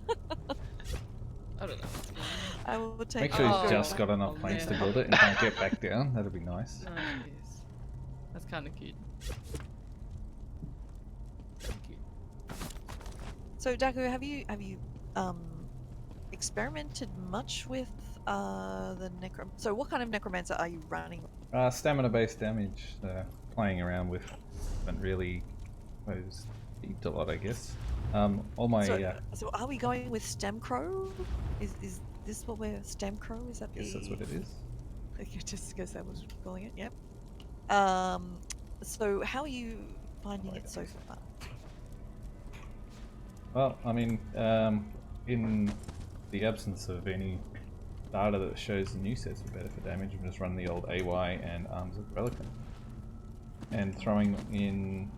I don't know. What's going on. I will take. Make sure I will he's go just back got enough Oh, planes to man. build it and can't get back down. That'd be nice. No, jeez. That's kind of cute. Cute. So, Daku, have you experimented much with the necro? So, what kind of necromancer are you running? Stamina-based damage. Playing around with. Haven't really peaked a lot, I guess. All my. So, are we going with Stemcrow? Is this what we're Stemcrow? Is that I guess that's what it is. Just because that was calling it. Yep. So, how are you finding it so far? Well, I mean, in the absence of any data that shows the new sets are better for damage, I'm just running the old AY and Arms of Reliquant. And throwing in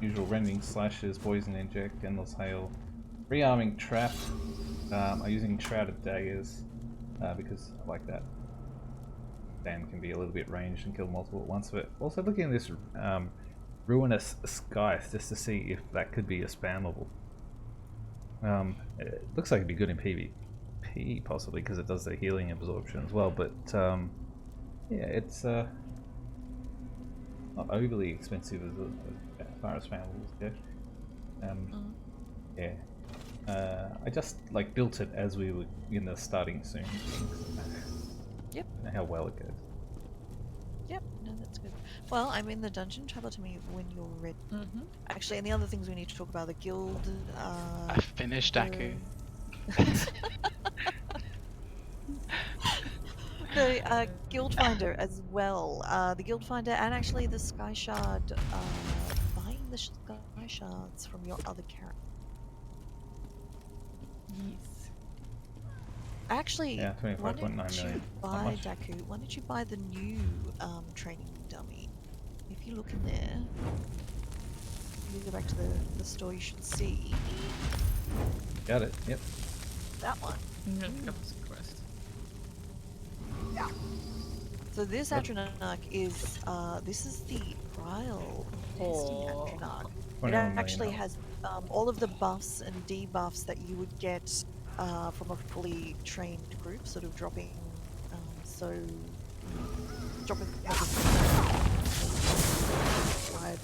usual rending, slashes, poison inject, endless hail, rearming trap. I'm using shrouded daggers because I like that. Dan can be a little bit ranged and kill multiple at once. But also looking at this ruinous Scythe just to see if that could be a spammable. It looks like it'd be good in PvP possibly because it does the healing absorption as well. But yeah, it's not overly expensive as far as spammables go. Yeah. I just like built it as we were in the starting soon. Yep. I don't know how well it goes. Yep, no, that's good. Well, I'm in the dungeon. Travel to me when you're ready. Mm-hmm. Actually, and the other things we need to talk about, the guild. I finished Daku. The guild finder as well. The guild finder and actually the sky shard. Buying the sky shards from your other character. Yes. Actually, Yeah, why 25.9 don't million. you Not buy much. Daku? Why don't you buy the new training dummy? If you look in there, you go back to the store. You should see Got it. Yep. that one. I'm gonna pick up this quest. So this Yep. Atronach is this is the trial testing Oh. Atronach. It 21 million actually health. has all of the buffs and debuffs that you would get from a fully trained group, sort of dropping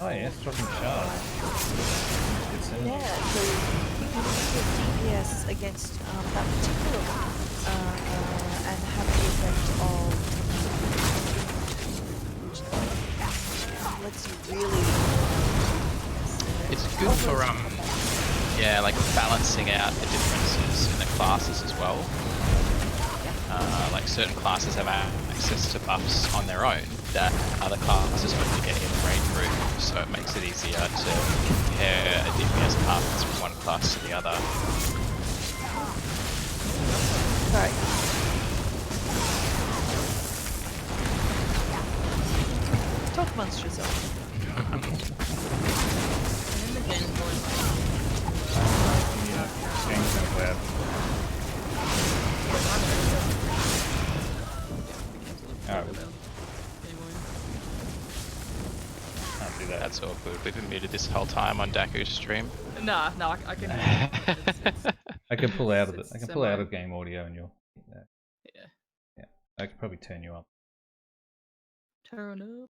Oh yes, dropping shards. Good synergy. Yeah, so you can use your DPS against that particular one and have the effect of which lets you really. It's good for yeah, like balancing out the differences in the classes as well. Like certain classes have access to buffs on their own that other classes only get in the raid group, so it makes it easier to compare a DPS performance from one class to the other. Sorry. Talk amongst yourselves. And in the game going Game Center Lab. Alright, can't do that. That's all good. We've been muted this whole time on Daku's stream. Nah, I can hear it. It's, I can pull out of it. it's I can pull out semi- of game audio and you'll. yeah. Yeah, I could probably turn you up. Turn up.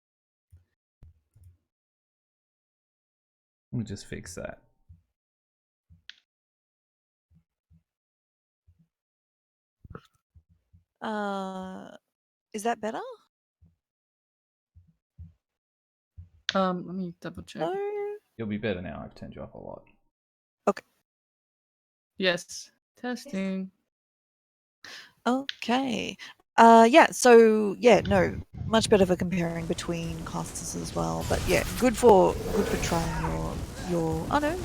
Let me just fix that. Is that better? Let me double check. No. You'll be better now. I've turned you up a lot. Yes. Testing. Okay. Yeah. So yeah, no, much better for comparing between classes as well. But yeah, good for trying your. Oh no,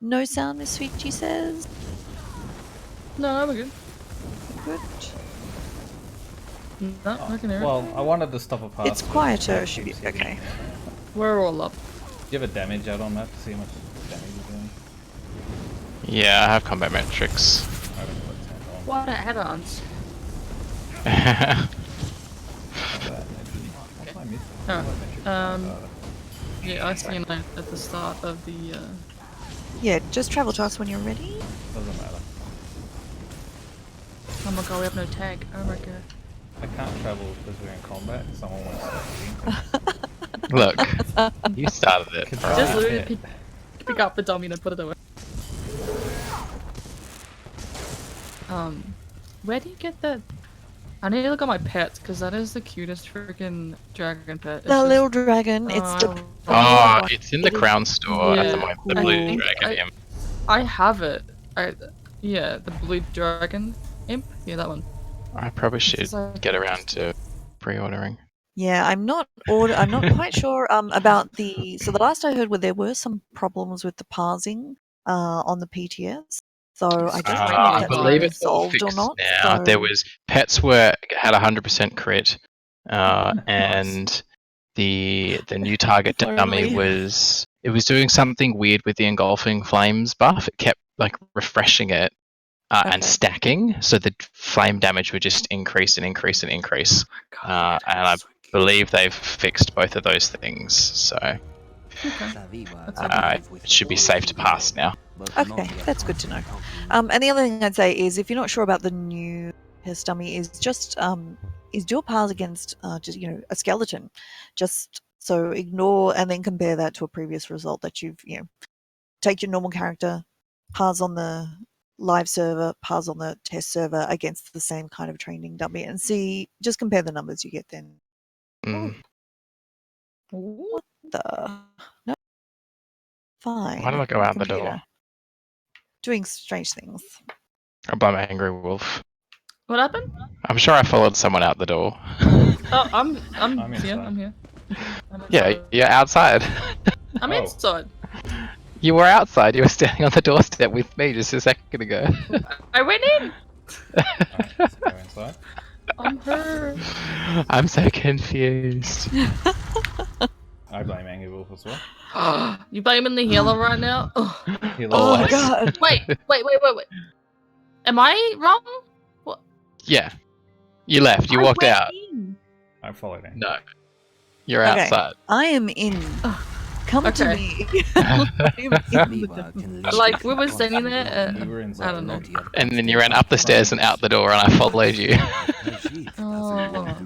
no sound, Miss Fiji says. No, we're good. Good. No, I can hear it. Well, I wanted to stop a pass. It's but quieter. Matt Should be keeps hitting okay. me. We're all up. Do you have a damage out on that to see how much damage you're doing? Yeah, I have combat metrics. I haven't put 10 on. What add-ons? Combat metrics. What's my missing? Oh, Combat metrics. Yeah, I seen that at the start of the. Yeah, just travel to us when you're ready. Doesn't matter. Oh my god, we have no tag. Oh my god. I can't travel because we're in combat. Someone wants to think. Look, you started it. Control. Just Ah, literally yeah. pick up the dummy and put it away. Where do you get that? I need to look at my pets because that is the cutest freaking dragon pet. It's The just- little dragon. It's the. Oh, it's in the crown store at the Yeah. moment. The I blue think dragon imp. I have it. Yeah, the blue dragon imp. Yeah, that one. I probably should It's like- get around to pre-ordering. Yeah, I'm not quite sure about the. So the last I heard were there were some problems with the parsing on the PTS. So I don't know I if that's believe been it's all resolved or fixed not. now. There so- was pets had 100% crit, and the new target If dummy only. was doing something weird with the engulfing flames buff. It kept like refreshing it and Okay. stacking, so the flame damage would just increase and increase and increase. And I believe they've fixed both of those things, so it should be safe to pass now. Okay, that's good to know. And the other thing I'd say is if you're not sure about the new test dummy is just is dual pars against just a skeleton. Just so ignore and then compare that to a previous result that you've take your normal character, pars on the live server, pars on the test server against the same kind of training dummy and just compare the numbers you get then. Mm. What the? No. Fine. Why did I go out the door? Computer. Doing strange things. I'm by my angry wolf. What happened? I'm sure I followed someone out the door. Oh, I'm I'm here. inside. I'm here. Yeah, you're outside. I'm Oh. inside. You were outside. You were standing on the doorstep with me just a second ago. I went in. Alright, let's go inside. I'm hurt. I'm so confused. I blame Angry Wolf as well. You blaming the healer right now? Oh. He Oh lost. god. Wait. Am I wrong? Yeah. You left. You I walked went out. in. I followed him. No. You're Okay. outside. I am in. Come to Okay. me. I am in. Like, we were standing there, We were inside. I don't know. And then you ran up the stairs and out the door, and I followed you. Oh.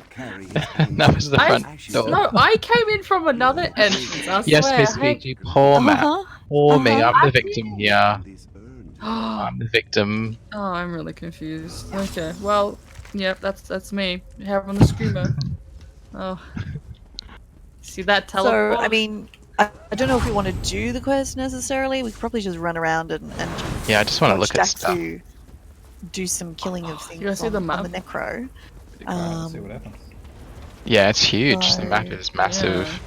That was the I- front door. No, I came in from another entrance. I Yes, swear. Miss Fiji. Poor Matt. Uh-huh. Poor me. Uh-huh. I'm the victim here. Oh, I'm the victim. I'm really confused. Okay, well, yep, that's me. Having the screamer. Oh. See that So, teleport? I mean, I don't know if we want to do the quest necessarily. We could probably just run around and Yeah, I just want to watch look at stuff. Dacu do some killing of things guys see on the the map? necro. Stick around and see what happens. Yeah, it's huge. The So, map is massive.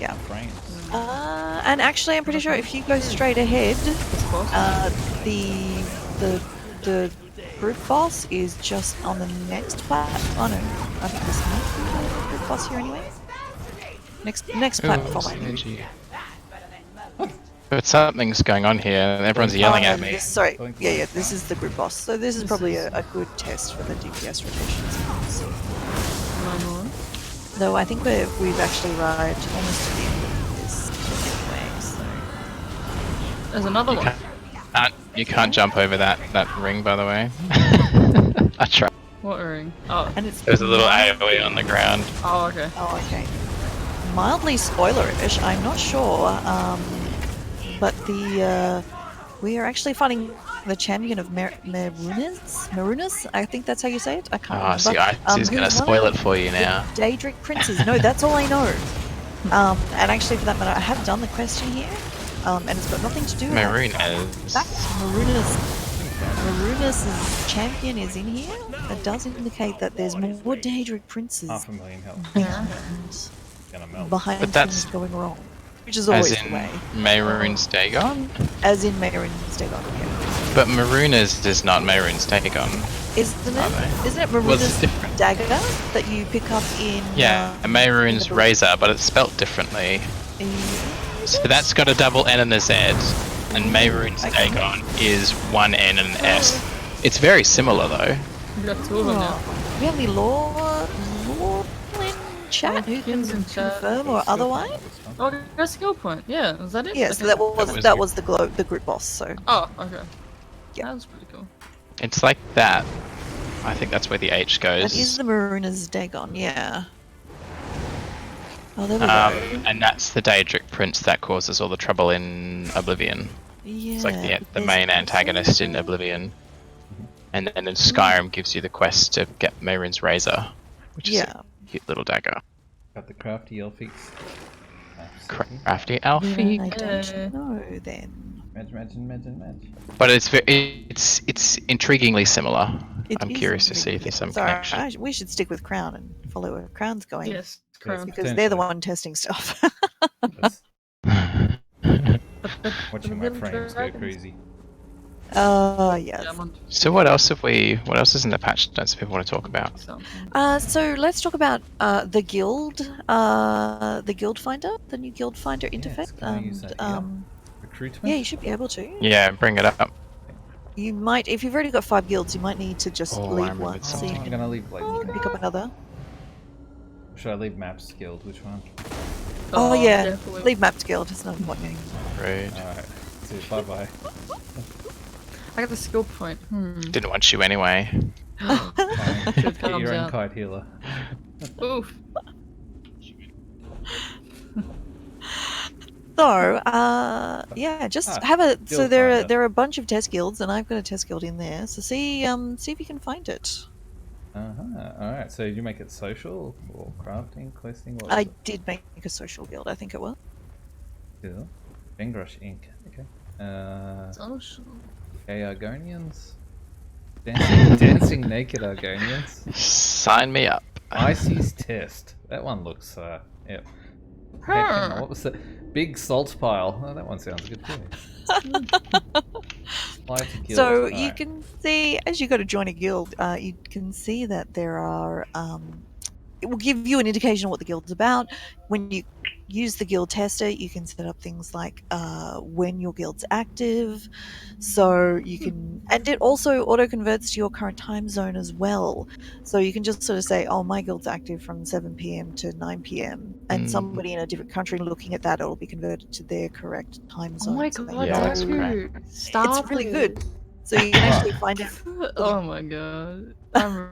Yeah. Frames. And actually, I'm pretty sure if you go straight ahead, It's close. the group boss is just on the next platform. Oh no, I think this might be the group boss here anyway. Next platform, I think. Synergy. But something's going on here, and everyone's yelling Oh, no, at me. Sorry, yeah, this is the group boss. So this is probably a good test for the DPS rotations. No more. Though I think we've actually arrived almost to the end of this anyway. So There's another one. You can't jump over that ring, by the way. I tried. What ring? Oh. and it's There's a little AoE on the ground. Oh, okay. Oh, okay. Mildly spoilerish. I'm not sure, but we are actually fighting the champion of Marunas. I think that's how you say it. I can't Oh, remember. see, Ice is going to who's one spoil of it for you the now. Daedric princes. No, that's all I know. And actually, for that matter, I have done the question here, and it's got nothing to do with Maroon that. is. That's Marunas. Marunus' champion is in here. It does indicate that there's more Daedric princes 500,000 health. behind, Gonna melt. behind But things that's going wrong, which is as always in the way. Mehrunes Dagon? As in Mehrunes Dagon, yeah. But Marunas is not Mehrunes Dagon. Isn't Are it? they? Isn't it Well, it's Maruna's different. dagger that you pick up in? Yeah, in Mehrunes the- Razor, but it's spelt differently. Is So it? that's got a double N and a Z, and Mehrunes Okay. Dagon is one N and an S. It's very similar though. You got two of them now. Oh, we have any law in chat who can Kins in chat. confirm or otherwise? Oh, there's a skill point. Yeah, is that it? Yes, Okay. that was the group boss. So Oh, okay. Yeah. That was pretty cool. It's like that. I think that's where the H goes. that is the Maruna's Dagon. Yeah. Oh, there we go. And that's the Daedric prince that causes all the trouble in Oblivion. Yeah. It's like the there's main also- antagonist in Oblivion. And then Skyrim gives you the quest to get Mehrunes Razor, which is Yeah. a cute little dagger. Got the crafty elfies. Crafty Alfie. I Yeah. don't know then. Imagine. But it's intriguingly similar. It I'm is curious to see if intriguing. there's some Sorry, connection. we should stick with Crown and follow where Crown's going. Yes, crown. Because they're the Potentially. one testing stuff. That's But watching my little frames go dragons. crazy. Yes. Yeah, I'm on So what else is in the patch notes people want to talk about? something. So let's talk about the guild finder, the new guild finder interface. can I use that here? Recruitment? Yeah, you should be able to. Yeah, bring it up. You might, if you've already got 5 guilds, you might need to just Oh, I leave remembered one, so you something. I'm can, gonna leave like. pick up another. Should I leave maps guild? Which one? Oh, yeah, definitely. leave mapped guild. It's not important. Rude. Alright. See, bye bye. I got the skill point. Didn't want you anyway. Fine. Should Get your comes own out. kite healer. Oof. So, yeah, just Ah, have a. So guild there finder. are a bunch of test guilds, and I've got a test guild in there. So see if you can find it. Alright, so did you make it social or crafting, questing? What was I it? did make a social guild. I think it was. Cool. Fingrush Inc. Okay. Social. Okay, Argonians. Dancing naked Argonians. Sign me up. Icy's Test. That one looks, yeah. Hey, hang on, what was that? Big Salt Pile. Oh, that one sounds good too. Apply to guild. So you Alright. can see, as you go to join a guild, you can see that there are. It will give you an indication of what the guild's about. When you use the guild tester, you can set up things like when your guild's active. So you can, and it also auto converts to your current time zone as well. So you can just sort of say, "Oh, my guild's active from 7 p.m. to 9 p.m." And Mm. somebody in a different country looking at that, it'll be converted to their correct time Oh zone. my so they god, Yeah, know. that's great. Stop It's really it. good. So you can actually find out. Oh my god. I'm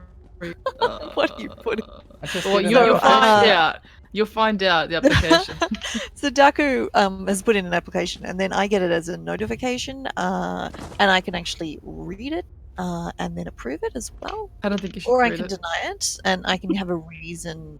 What are you putting? I just Well, did you'll another find thing. out. You'll find out the application. So Daku has put in an application, and then I get it as a notification, and I can actually read it and then approve it as well, I don't think you should or I read can it. deny it, and I can have a reason.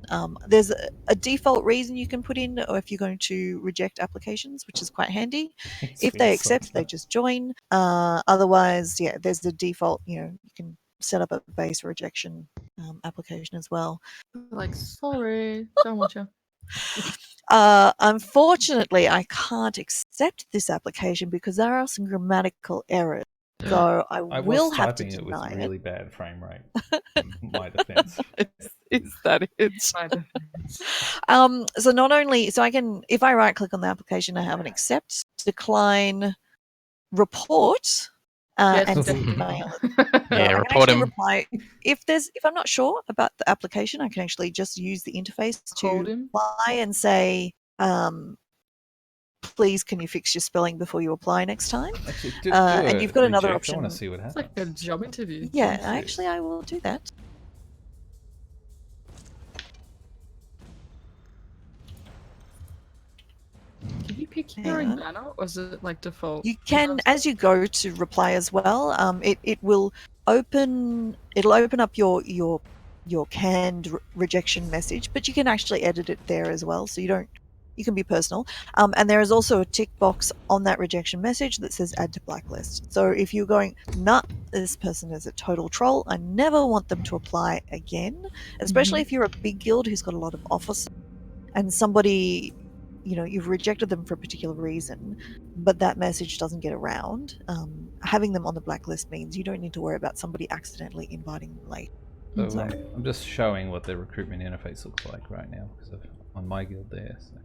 There's a default reason you can put in, or if you're going to reject applications, which is quite handy. It's If they weird accept, they sometimes. just join. Otherwise, yeah, there's the default. You can set up a base rejection application as well. Like, sorry, don't want you. Unfortunately, I can't accept this application because there are some grammatical errors. So I I will was have to typing it with deny really bad frame rate. In my defense. Is that it? My defense. So not only, so I can, if I right click on the application, I have an accept, decline, report, Yes, and definitely. denial. So Yeah, I can report actually him. reply if I'm not sure about the application, I can actually just use the interface Hold to him. apply and say, please can you fix your spelling before you apply next time? Actually, do And a you've got another reject. I want option. to see what It's happens. like a job interview. Yeah, Yes, actually I will do that. Can you pick Hang your own on. banner, or is it like default? You can, as you go to reply as well, it will open, it'll open up your canned rejection message, but you can actually edit it there as well, so you don't You can be personal. And there is also a tick box on that rejection message that says add to blacklist. So if you're going, nah, this person is a total troll, I never want them to apply again, especially if you're a big guild who's got a lot of officers and somebody, you know, you've rejected them for a particular reason, but that message doesn't get around. Having them on the blacklist means you don't need to worry about somebody accidentally inviting them late. So I'm just showing what the recruitment interface looks like right now, because on my guild there. So.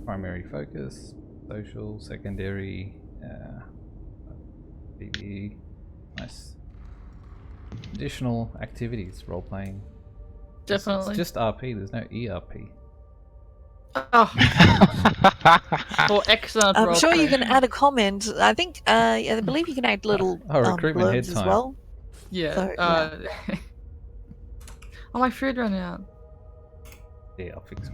Primary focus, social, secondary, PvE, nice. Additional activities, role playing. Definitely. It's just RP. There's no ERP. Oh. Or excellent. I'm sure you can add a comment. I think, I believe you can add little recruitment head blurbs as time. well. Yeah. So, Oh, my food ran out. Yeah, I'll fix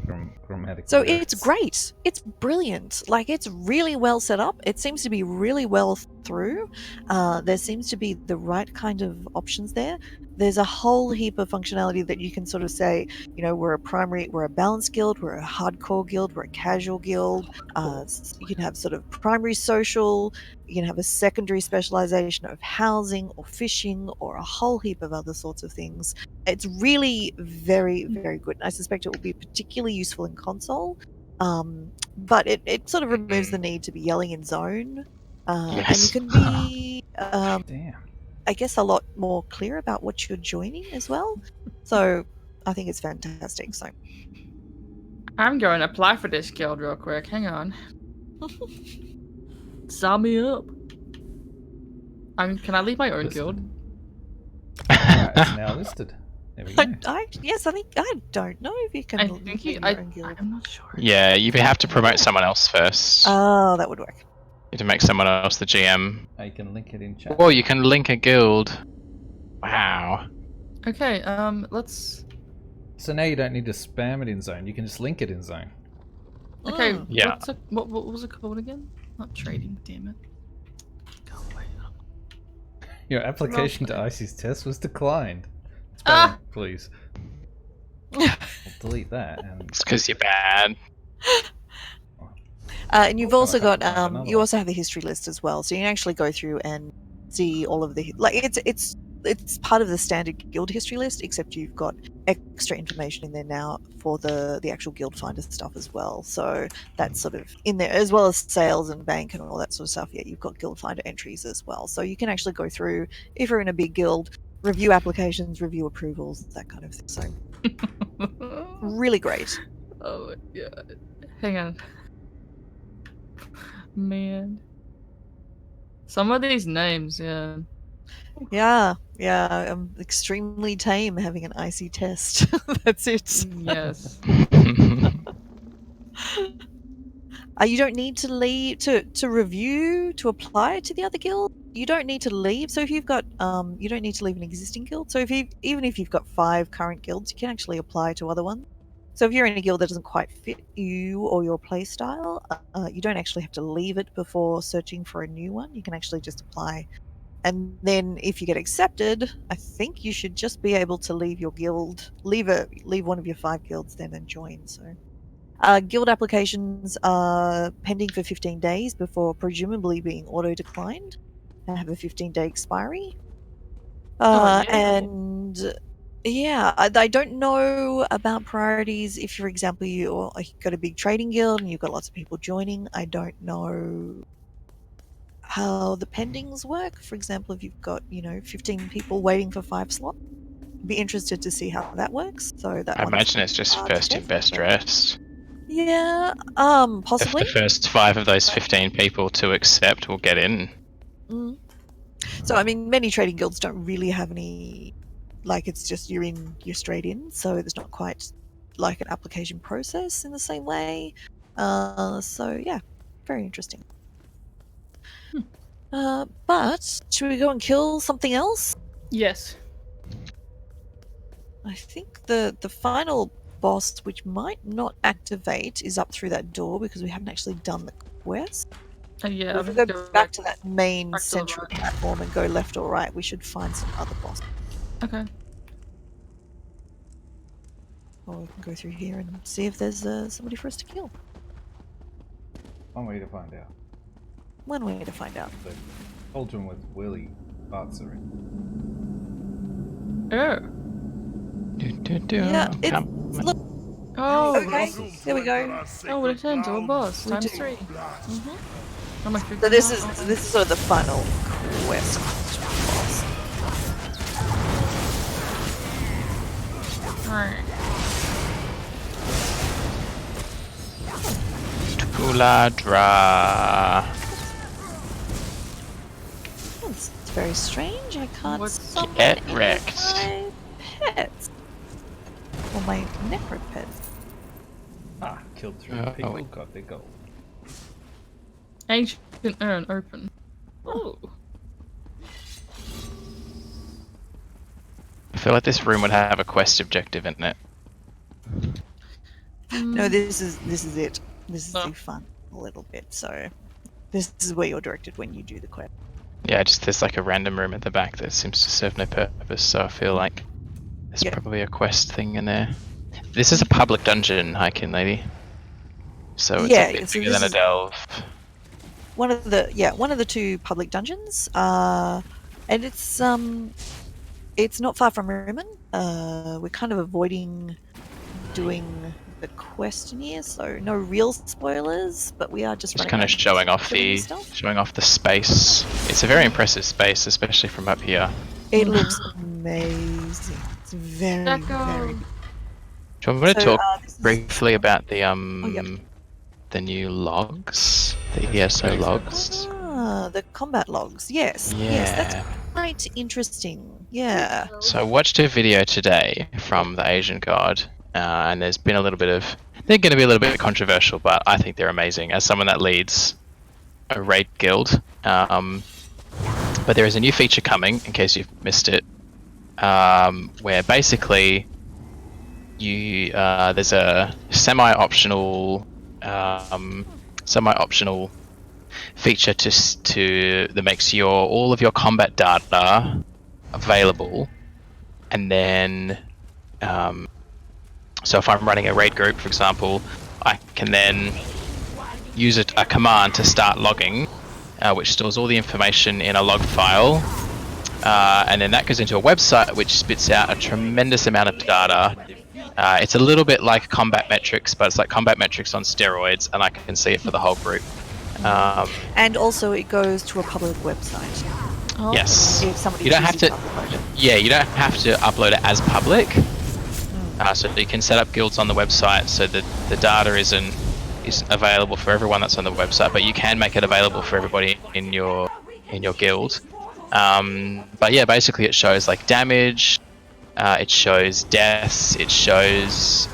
grammatical. So errors. it's great. It's brilliant. Like, it's really well set up. It seems to be really well through. There seems to be the right kind of options there. There's a whole heap of functionality that you can sort of say, you know, we're a balanced guild, we're a hardcore guild, we're a casual guild. You can have sort of primary social, you can have a secondary specialization of housing or fishing or a whole heap of other sorts of things. It's really very, very good. I suspect it will be particularly useful in console, but it sort of removes the need to be yelling in zone, and you can be, Damn. I guess, a lot more clear about what you're joining as well. So I think it's fantastic. So I'm going to apply for this guild real quick. Hang on. Sign me up. Can I leave my own guild? Alright, it's now listed. There we go. I don't know if you can. I leave think your own guild. I'm not sure. Yeah, you have to promote someone else first. You Oh, that would work. have to make someone else the GM. Oh, you can link it in chat. Well, you can link a guild. Wow. Okay, let's... So now you don't need to spam it in zone. You can just link it in zone. Okay, Yeah. what was it called again? Not trading, damn it. Go away. Your application to IC's test was declined. Spelling, please. I'll delete that. And Uh, It's because you're bad. And you've also got another you one. also have a history list as well, so you can actually go through and see all of the it's part of the standard guild history list, except you've got extra information in there now for the actual guild finder stuff as well. So that's sort of in there, as well as sales and bank and all that sort of stuff. Yeah, you've got guild finder entries as well, so you can actually go through, if you're in a big guild, review applications, review approvals, that kind of thing. So really great. Oh my god. Hang on. Man. Some of these names, yeah. Yeah, I'm extremely tame having an IC test. That's it. Yes. You don't need to leave to review to apply to the other guild. You don't need to leave. So if you've got you don't need to leave an existing guild. So even if you've got 5 current guilds, you can actually apply to other ones. So if you're in a guild that doesn't quite fit you or your playstyle, you don't actually have to leave it before searching for a new one. You can actually just apply. And then if you get accepted, I think you should just be able to leave your guild, leave one of your 5 guilds then and join. So guild applications are pending for 15 days before presumably being auto-declined and have a 15-day expiry. Yeah. And yeah, I don't know about priorities. If, for example, you've got a big trading guild and you've got lots of people joining, I don't know how the pendings work. For example, if you've got 15 people waiting for 5 slots, I'd be interested to see how that works. So that I one's imagine it's just hard to first in, check, best but- dressed. Yeah, If possibly. the first 5 of those 15 people to accept will get in. Mm. So I mean, many trading guilds don't really have any, like, it's just you're straight in, so there's not quite like an application process in the same way. So yeah, very interesting. But should we go and kill something else? Yes. I think the final boss, which might not activate, is up through that door because we haven't actually done the quest. Yeah. If we go back to that main back to the central right. platform and go left or right, we should find some other boss. Okay. Or we can go through here and see if there's somebody for us to kill. One way to find out. One way to find out. So, cauldron with Willy parts are in. Oh. Yeah, it's look. Oh, Okay, there we go. Oh, we turned to a boss. We Times do. 3. Mhm. Oh my So this is sort of the final quest boss. Tuladra. It's very strange. I can't What's summon Get any of wrecked. my pets. Or my necropets. Ah, killed 3 Oh, people, wait. got their gold. Ancient urn open. Oh. I feel like this room would have a quest objective in it. No, this is it. This is Oh. the fun a little bit. So this is where you're directed when you do the quest. Yeah, just there's like a random room at the back that seems to serve no purpose, so I feel like there's Yeah. probably a quest thing in there. This is a public dungeon, hiking lady. So it's Yeah, a bit so bigger this than a is- delve. One of the 2 public dungeons. And it's not far from Rimmon. We're kind of avoiding doing the quest in here, so no real spoilers, but we are just Just running kind of around killing stuff. showing off the space. It's a very impressive space, especially from up here. It looks amazing. It's very, Deco. very. Do you want me to So, talk this is- briefly about the yep. the new logs, the ESO logs? Ah, the combat logs. Yes. Yes, that's Yeah. quite interesting. Yeah. So I watched a video today from the Asian God, and there's been a little bit of. They're going to be a little bit controversial, but I think they're amazing. As someone that leads a raid guild, but there is a new feature coming, in case you've missed it, where basically you there's a semi-optional feature that makes all of your combat data available, and then so if I'm running a raid group, for example, I can then use a command to start logging, which stores all the information in a log file, and then that goes into a website which spits out a tremendous amount of data. It's a little bit like combat metrics, but it's like combat metrics on steroids, and I can see it for the whole group. And also, it goes to a public website. Oh. Yes. If somebody You don't have chooses to. upload it. Yeah, you don't have to upload it as public. So you can set up guilds on the website so that the data isn't available for everyone that's on the website, but you can make it available for everybody in your guild. But yeah, basically it shows like damage, it shows deaths, it shows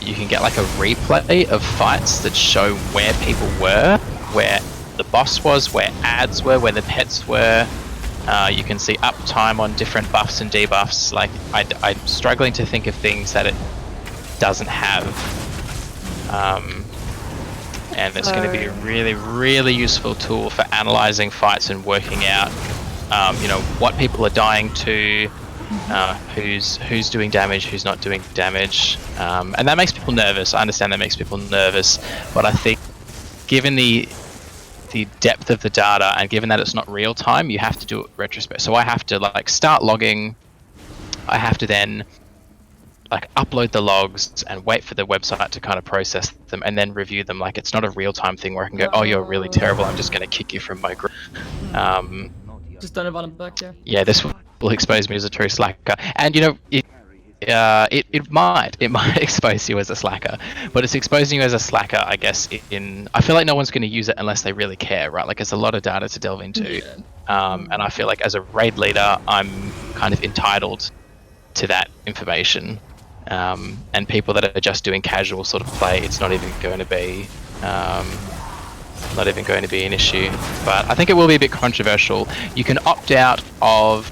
you can get like a replay of fights that show where people were, where the boss was, where ads were, where the pets were. You can see uptime on different buffs and debuffs. Like I'm struggling to think of things that it doesn't have, and it's going to be a really, really useful tool for analyzing fights and working out, what people are dying to, who's doing damage, who's not doing damage, and that makes people nervous. I understand that makes people nervous, but I think given the depth of the data and given that it's not real time, you have to do it retrospect. So I have to like start logging, I have to then like upload the logs and wait for the website to kind of process them and then review them. Like it's not a real time thing where I can go, oh, you're really terrible, I'm just going to kick you from my group. Just don't have on back, yeah. Yeah, this will expose me as a true slacker, and it might expose you as a slacker, but it's exposing you as a slacker, I guess. I feel like no one's going to use it unless they really care, right? Like, there's a lot of data to delve into, and I feel like as a raid leader, I'm kind of entitled to that information. And people that are just doing casual sort of play, it's not even going to be an issue. But I think it will be a bit controversial. You can opt out of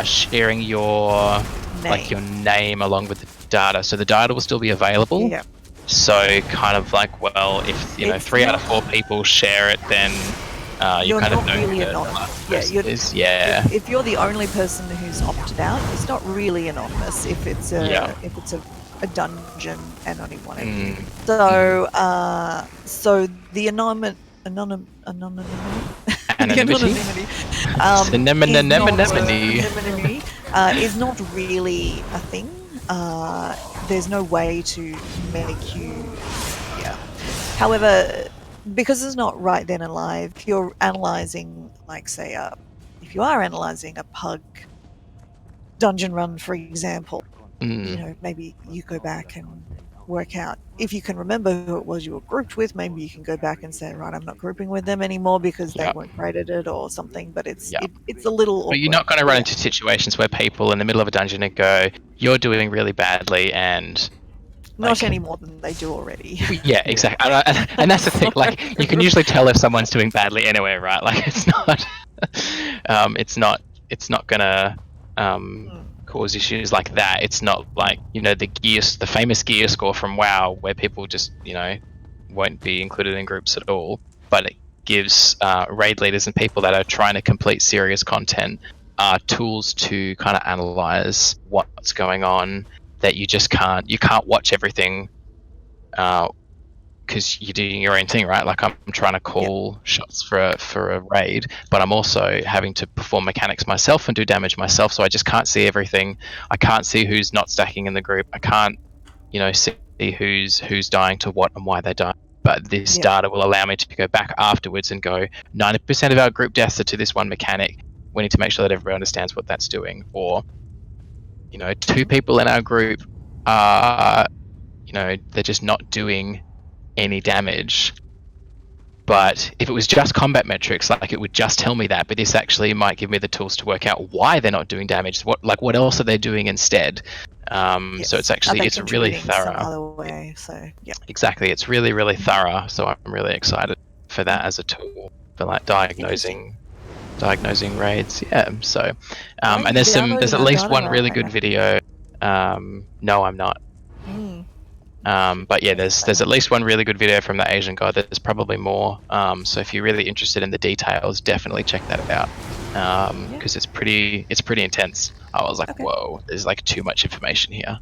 sharing your name along with the data, so the data will still be available. Yeah. So kind of like, well, if 3 out of 4 people share it, then you kind of know really who the anonymous. last Yeah, person is. Yeah. If you're the only person who's opted out, it's not really anonymous. If it's a a dungeon and only one enemy. So, so the anonymity, Anonymity. anonymity is not really a thing. There's no way to make you, yeah. However, because it's not right then and live, if you're analysing, like say, if you are analysing a pug dungeon run, for example, you know, maybe you go back and work out, if you can remember who it was you were grouped with, maybe you can go back and say, right, I'm not grouping with them anymore because they weren't credited or something, but it's it's a little awkward. But you're not going to run into situations where people in the middle of a dungeon and go, you're doing really badly, and not any more than they do already. Yeah, exactly. And that's the thing, like, you can usually tell if someone's doing badly anyway, right? Like, it's not gonna cause issues like that. It's not like, you know, the famous gear score from WoW, where people just, you know, won't be included in groups at all, but it gives raid leaders and people that are trying to complete serious content tools to kind of analyze what's going on, that you can't watch everything because you're doing your own thing, right? Like, I'm trying to call shots for a raid, but I'm also having to perform mechanics myself and do damage myself, so I just can't see everything. I can't see who's not stacking in the group. I can't, you know, see who's dying to what and why they die. But this data will allow me to go back afterwards and go, 90% of our group deaths are to this one mechanic. We need to make sure that everybody understands what that's doing. Or, you know, 2 people in our group are, you know, they're just not doing any damage. But if it was just combat metrics, like, it would just tell me that, but this actually might give me the tools to work out why they're not doing damage. What else are they doing instead? So it's actually, it's really thorough. Some other way, so Exactly, it's really, really thorough. So I'm really excited for that as a tool for, like, diagnosing raids. Yeah. So and there's at least one really good video. No, I'm not. But yeah, there's at least one really good video from the Asian guy. There's probably more. So if you're really interested in the details, definitely check that out. Because it's pretty intense. I was like, whoa, there's like too much information here.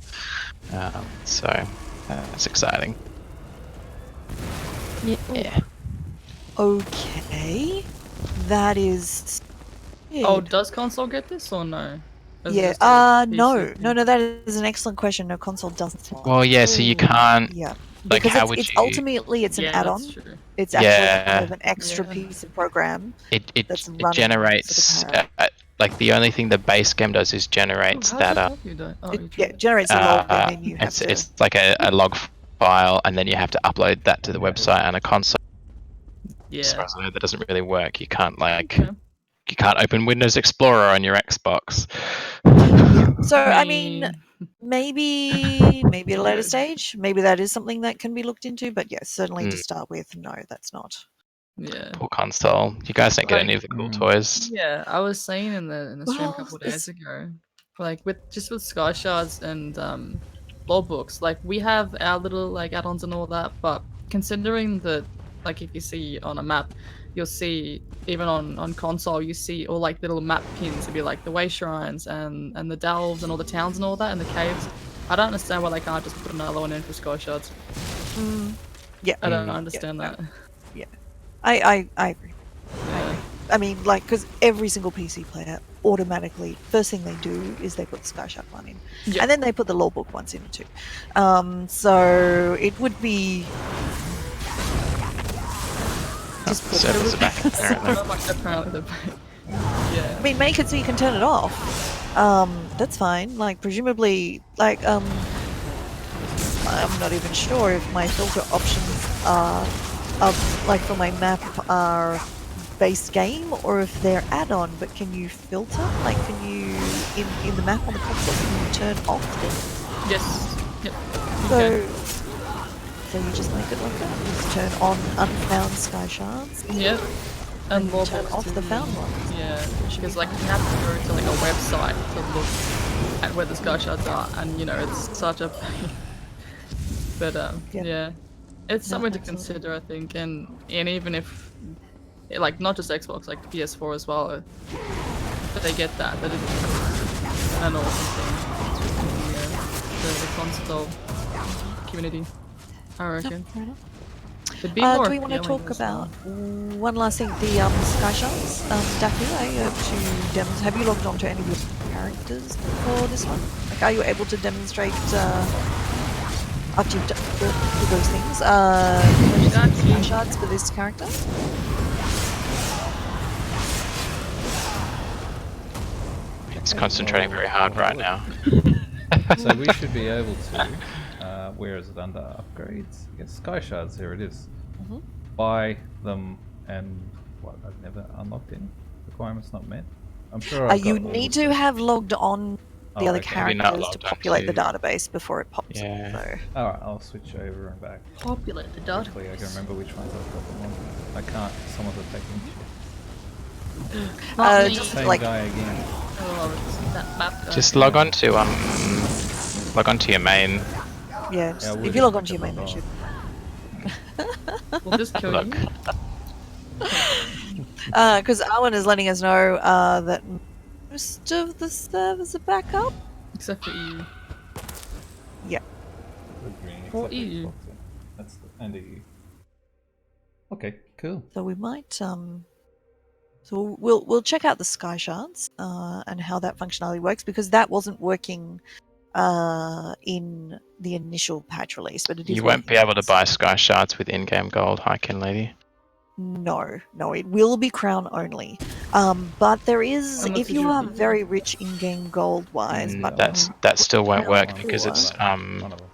So that's exciting. Yeah. Okay, that is. Oh, does console get this or no? Yeah. No. That is an excellent question. No, console doesn't. Well, yeah. So you can't. Yeah. Like, because how would it's you? Ultimately, it's an add-on. It's actually kind of an extra piece of program. It generates like, the only thing the base game does is generates that. It generates a log, and then you have to. It's like a log file, and then you have to upload that to the website and a console. Yeah. As far as I know, that doesn't really work. You can't you can't open Windows Explorer on your Xbox. So I mean, maybe at a later stage, maybe that is something that can be looked into. But yes, certainly to start with, no, that's not. Yeah. Poor console. You guys don't get any of the cool toys. Yeah, I was saying in the stream a couple of days ago, like with Sky Shards and lore books, like, we have our little, like, add-ons and all that, but considering that, like, if you see on a map, you'll see, even on console, you see all, like, little map pins to be like the way shrines and the delves and all the towns and all that and the caves. I don't understand why they can't just put another one in for Sky Shards. Yeah. I don't understand that. Yeah. I agree. I mean, like, because every single PC player automatically, first thing they do is they put the Sky Shark one in. And then they put the lore book ones in too. So it would be... Just put servers are back, apparently. I mean, make it so you can turn it off. That's fine. Like, presumably, like, I'm not even sure if my filter options are like, for my map are base game or if they're add-on, but can you filter? Like, can you, in the map on the console, can you turn off things? Yes. Yep. So you just make it like that. You just turn on unfound Sky Shards. Yep. And lore turn off the found ones. Yeah, because, like, you have to go to, like, a website to look at where the Sky Shards are, and, you know, it's such a pain. But yeah, it's something to consider, I think, and even if, like, not just Xbox, like PS4 as well, but they get that it's an awesome thing. the console community, I reckon. Fair enough. It'd be more Do we want to appealing talk as well. about one last thing? The Sky Shards. Dacu, are you able to demonstrate? Have you logged on to any of your characters for this one? Like, are you able to demonstrate after you've done those things? Sky Shards for this character? It's concentrating very hard right now. So we should be able to, where is it under upgrades? I guess Sky Shards, here it is. Mhm. Buy them and what? I've never unlocked any requirements not met. I'm sure I've You got all need the to have logged on the Oh, other okay. Maybe not characters to logged on populate the to- database before it pops Yeah. up. So. Alright, I'll switch over and back. Populate the Quickly, I can database. remember which ones I've got them on. I can't, some of the taking shit. Not me. Just Same like guy again. Oh, that map guy. Just log on to your main. yeah, just, Yeah, we'll if you just log put on to your them main, on. they should. We'll just kill Look. you. Because Owen is letting us know that most of the servers are back up. Except for you. Agreeing, Or except for EU. Xbox, yeah. That's the, and EU. Okay, cool. So we might so we'll check out the Sky Shards and how that functionality works, because that wasn't working in the initial patch release, but it is. You won't be working able to now. buy Sky Shards with in-game gold, Hiking Lady. No, it will be crown only. But there is, Unless if you you do are the- very rich in-game gold wise, but That still won't work Crown because it's Four. One of them.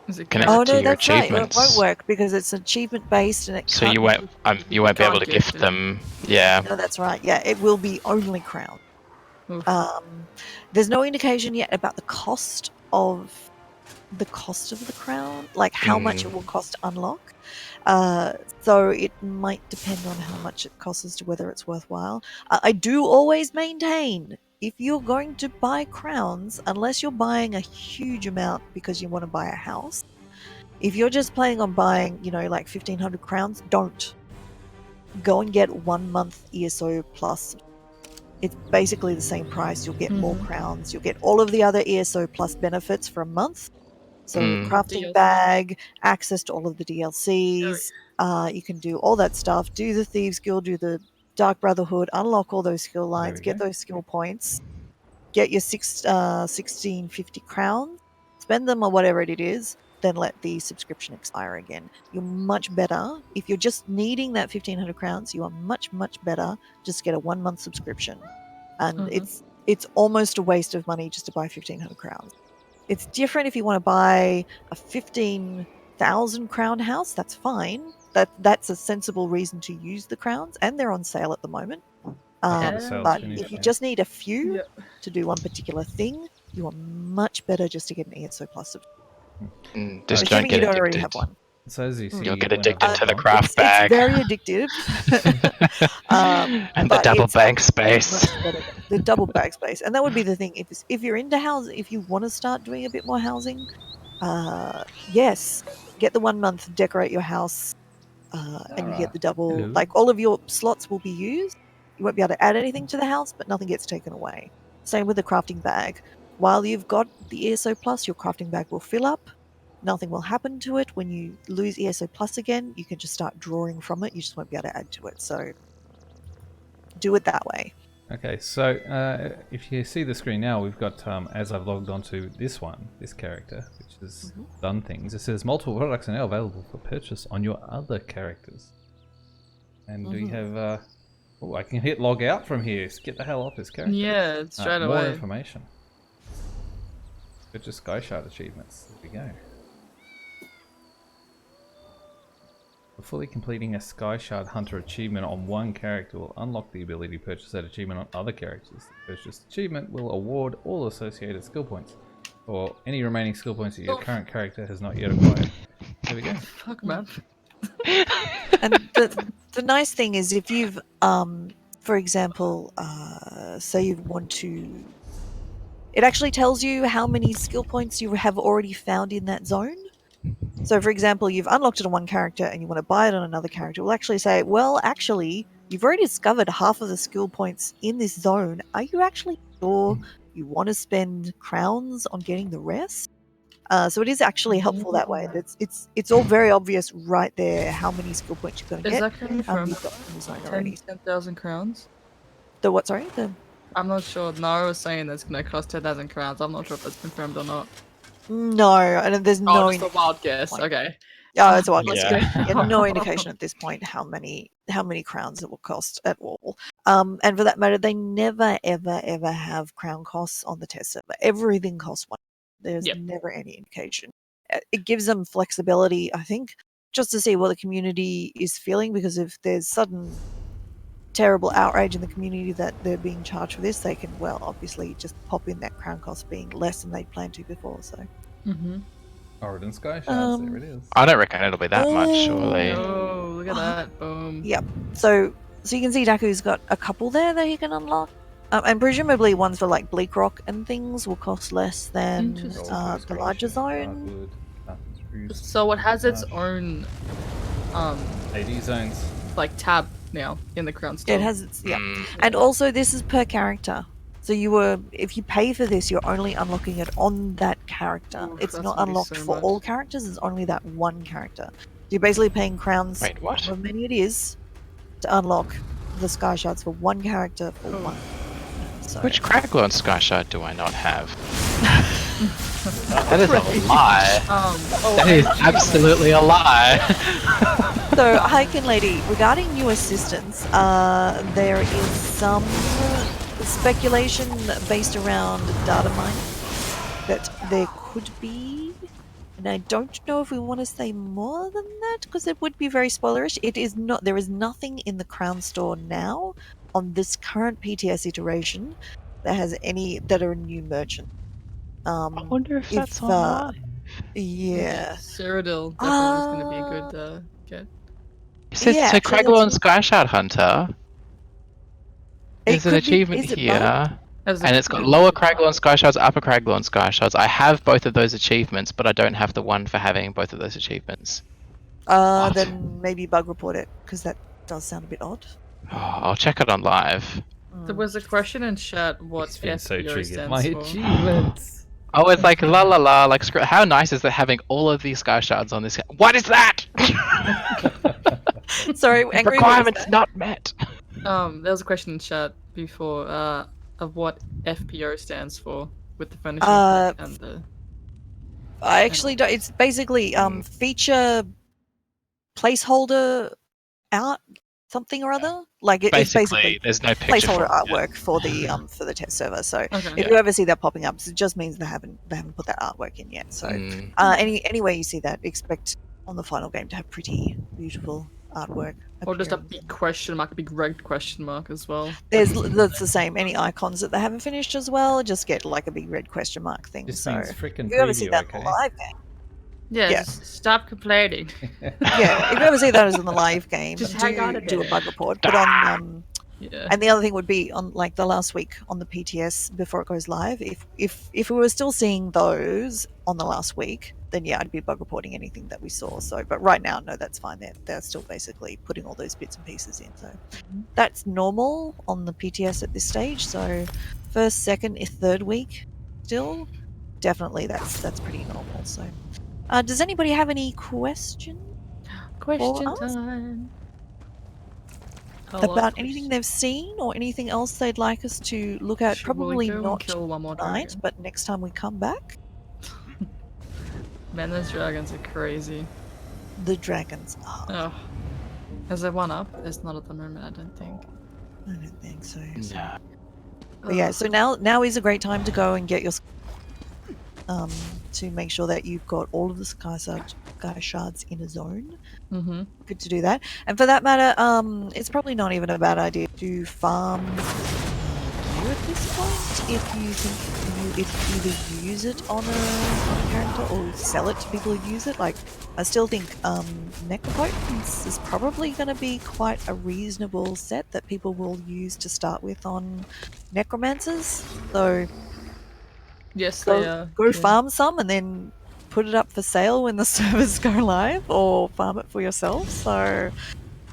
Is it Connected oh to no, your that's right. It achievements. won't work because it's achievement based and it So can't you be won't you won't be able to can't gift gift it. them. Yeah. No, that's right. Yeah, it will be only crown. Oof. There's no indication yet about the cost of the crown, like how much it will cost to unlock. So it might depend on how much it costs as to whether it's worthwhile. I do always maintain, if you're going to buy crowns, unless you're buying a huge amount because you want to buy a house, if you're just planning on buying, like 1,500 crowns, don't. Go and get 1 month ESO plus. It's basically the same price. You'll get more crowns. You'll get all of the other ESO plus benefits for a month. So crafting DLC. bag, access to all of the DLCs. You can do all that stuff. Do the Thieves Guild, do the Dark Brotherhood, unlock all those skill lines, we get go. those skill points, get your 1650 crowns, spend them or whatever it is, then let the subscription expire again. You're much better. If you're just needing that 1,500 crowns, you are much, much better just get a 1 month subscription. And it's almost a waste of money just to buy 1,500 crowns. It's different if you want to buy a 15,000 crown house, that's fine. That's a sensible reason to use the crowns, and they're on sale at the moment. The sale's But finished, if you yeah. just need a few Yeah. to do one particular thing, you are much better just to get an ESO Plus subscription. Just don't Assuming get you don't already addicted. have one. So as you see, You'll get when I addicted log to the on- craft bag. It's very addictive. And the but double it's, bank space. much better. The double bag space, and that would be the thing. If you're into housing, if you want to start doing a bit more housing, yes, get the 1 month, decorate your house, and you get the double. Hello. Like all of your slots will be used. You won't be able to add anything to the house, but nothing gets taken away. Same with the crafting bag. While you've got the ESO Plus, your crafting bag will fill up. Nothing will happen to it. When you lose ESO Plus again, you can just start drawing from it. You just won't be able to add to it. So do it that way. Okay, so if you see the screen now, we've got, as I've logged onto this character, which has done things, it says multiple products are now available for purchase on your other characters. And we have, I can hit log out from here. Get the hell off this character. Yeah, straight More away. information. Purchase Sky Shard achievements. There we go. For fully completing a Sky Shard Hunter achievement on one character will unlock the ability to purchase that achievement on other characters. The purchased achievement will award all associated skill points, or any remaining skill points that your current character has not yet acquired. There we go. Fuck, man. And the nice thing is, if you've, for example, say you want to, it actually tells you how many skill points you have already found in that zone. So, for example, you've unlocked it on one character and you want to buy it on another character. It will actually say, well, actually, you've already discovered half of the skill points in this zone. Are you actually sure you want to spend crowns on getting the rest? So it is actually helpful that way. It's all very obvious right there how many skill points you're going to Is get. that confirmed? You've got the design already. 10,000 crowns? The what? Sorry. I'm not sure. Nara was saying that's going to cost 10,000 crowns. I'm not sure if that's confirmed or not. No, and there's Oh, no. just a wild guess. point. Okay. Oh, it's a wild Yeah. guess. Yeah, no indication at this point how many crowns it will cost at all. And for that matter, they never ever have crown costs on the test server. Everything costs one. There's Yep. never any indication. It gives them flexibility, I think, just to see what the community is feeling. Because if there's sudden terrible outrage in the community that they're being charged for this, they can obviously just pop in that crown cost being less than they'd planned to before. So. Origin Sky Shards, there it is. I don't reckon it'll be that much, surely. Oh, look at that. Boom. Yep. So you can see Daku's got a couple there that he can unlock. And presumably ones for like Bleak Rock and things will cost less than Interesting. the larger zone. So it has its own 80 zones. like tab now in the crown store. It has its and also this is per character. So if you pay for this, you're only unlocking it on that character. Oof, It's that's not gonna be unlocked so for much. all characters. It's only that one character. You're basically paying crowns, Wait, what? however many it is, to unlock the Sky Shards for one character for one. So. Which Craggle and Sky Shard do I not have? That is a lie. That is absolutely a lie. So, Hiking Lady, regarding new assistance, there is some speculation based around data mining that there could be, and I don't know if we want to say more than that because it would be very spoilerish. It is not. There is nothing in the Crown Store now on this current PTS iteration that has any that are a new merchant. I wonder if that's online. Yeah. Cyrodiil definitely is going to be a good get. It says Yeah, so actually, Craggle that's- and Sky Shard Hunter. There's an could be- achievement is it here. As And it's got lower Craggle and Sky Shards, upper Craggle and Sky Shards. I have both of those achievements, but I don't have the one for having both of those achievements. What? Then maybe bug report it because that does sound a bit odd. Oh, I'll check it on live. There was a question in chat what It's been so FPO triggered. stands My for. achievements. Oh, it's like la la la, like how nice is that having all of these Sky Shards on this? What is that? Sorry, Angry, what was Requirements that? not met. There was a question in chat before of what FPO stands for with the furnishing Uh, and the. I actually don't. It's basically feature placeholder out something or other. Like it's basically there's no picture placeholder for it yet. artwork for the test server. So Okay. if you ever see that popping up, it just means they haven't put that artwork in yet. So anyway you see that, expect on the final game to have pretty beautiful artwork. Or just a appearing. big question mark, a big red question mark as well. That's the same. Any icons that they haven't finished as well, just get like a big red question mark thing. This So means freaking if you ever see preview, that in okay? the live game, Yeah, Yeah. just stop complaining. yeah, if you ever see that as in the live game, Just hang on a do a bit. bug report. But on Yeah. and the other thing would be on like the last week on the PTS before it goes live. If we were still seeing those on the last week, then yeah, I'd be bug reporting anything that we saw. So, but right now, no, that's fine. They're still basically putting all those bits and pieces in. So that's normal on the PTS at this stage. So first, second, third week, still definitely that's pretty normal. So, does anybody have any questions Question us? time. about anything they've seen or anything else they'd like us to look at? Should we Probably go and not kill one more tonight, dragon? but next time we come back, Man, those dragons are crazy. the dragons are. Oh. Is there one up? There's not at the moment, I don't think. I don't think so. No. But yeah, so now is a great time to go and get your to make sure that you've got all of the sky shards in a zone. Mm-hmm. Good to do that. And for that matter, it's probably not even a bad idea to farm gear at this point if you think you either use it on a character or sell it to people who use it. Like, I still think Necropotence is probably going to be quite a reasonable set that people will use to start with on Necromancers. So Yes, they are. go yeah. farm some and then put it up for sale when the servers go live, or farm it for yourself. So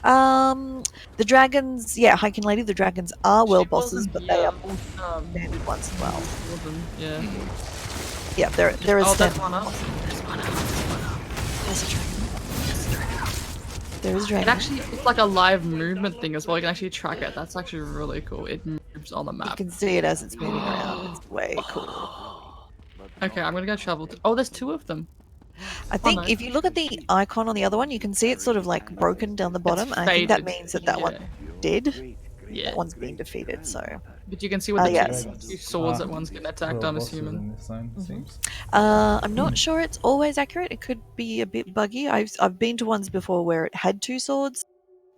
the dragons, yeah, Hiking Lady, the dragons are world She bosses, wasn't but they here. are both standard ones as well. Golden, yeah. Yeah, there is. Oh, stand- there's one up. There's one up. There's one up. There's a dragon. There is a It dragon. actually, it's like a live movement thing as well. You can actually track it. That's actually really cool. It moves on the You map. can see it as it's moving around. It's way cool. Okay, I'm gonna go travel. Oh, there's two of them. I think no. if you look at the icon on the other one, you can see it's sort of like broken down the bottom. And I think that faded. means that one did. Yeah. That one's been defeated. So But you can see with the yes. two swords that one's getting attacked, I'm bosses assuming. in this zone, it seems. I'm not sure it's always accurate. It could be a bit buggy. I've been to ones before where it had two swords,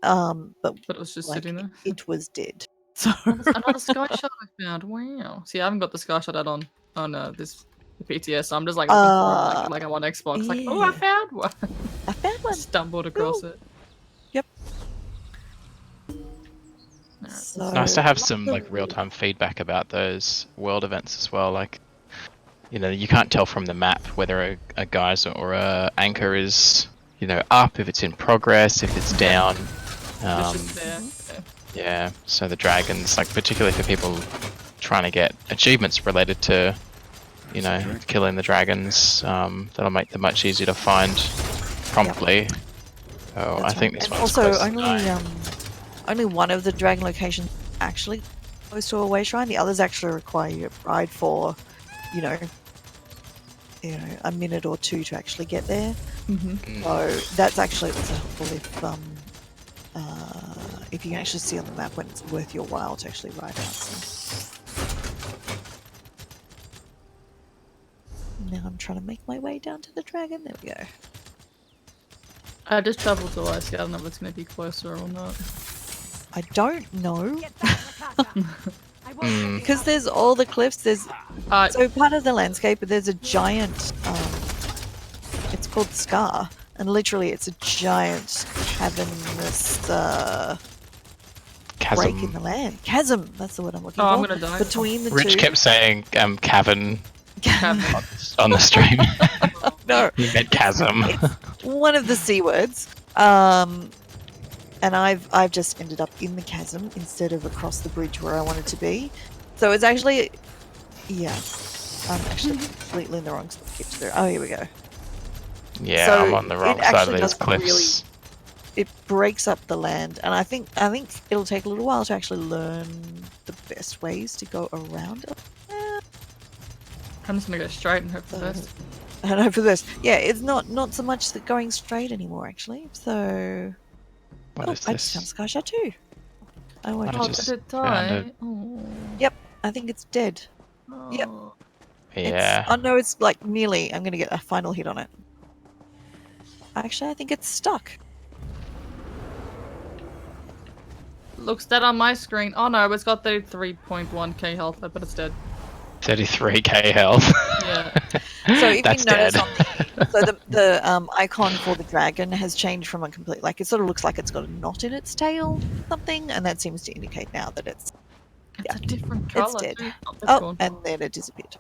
but But it was just like sitting there. it was dead. So Another sky shot I found. Wow. See, I haven't got the sky shot add-on on this the PTS. So I'm just like looking for it like I'm on Xbox. Like, oh, I yeah. found one. I found one. Stumbled across it. Yep. Alright. So, Nice to have some like real-time feedback about those world events as well. Like, you know, you can't tell from the map whether a geyser or a anchor is, you know, up, if it's in progress, if it's down. It's just there. Yeah, so the dragons, like particularly for people trying to get achievements related to, you know, killing the dragons, that'll make them much easier to find promptly. Oh, that's I think right. this And one's also close to only one of the dragon locations actually close to a way shrine. The others actually require you to ride for, you know, a minute or two to actually get there. Mm-hmm. So that's actually also helpful if you can actually see on the map when it's worth your while to actually ride out. So. Now I'm trying to make my way down to the dragon. There we go. I just traveled to Ice. I don't know if it's gonna be closer or not. I don't know Mm. because there's all the cliffs. There's Uh, so part of the landscape, but there's a giant. It's called Scar, and literally it's a giant cavernous break in Chasm. the land. Chasm. That's the word I'm looking Oh, I'm for. gonna die. Between the Rich two. kept saying cavern Cavern. on the stream. No, He meant chasm. one of the C words. And I've just ended up in the chasm instead of across the bridge where I wanted to be. So it's actually, yeah, I'm actually completely in the wrong spot to get to there. Oh, here we go. Yeah, So I'm on the wrong it side of actually these doesn't cliffs. It breaks up the land, and I think it'll take a little while to actually learn the best ways to go around it. I'm just gonna go straight and hope for the best. I know for this. Yeah, it's not so much that going straight anymore actually. So What is I just this? found Sky Shot too. I won't. I Oh, just did it found die? it. Oh. I think it's dead. Yep. Oh. Yeah. Oh no, it's like nearly. I'm gonna get a final hit on it. Actually, I think it's stuck. Looks dead on my screen. Oh no, it's got 33.1k health, but it's dead. 33k health. Yeah. So if That's you notice dead. on the icon for the dragon has changed from a complete, like it sort of looks like it's got a knot in its tail, something, and that seems to indicate now that it's It's a different color. dead. Too. Oh, it's oh, gone. and then it disappeared.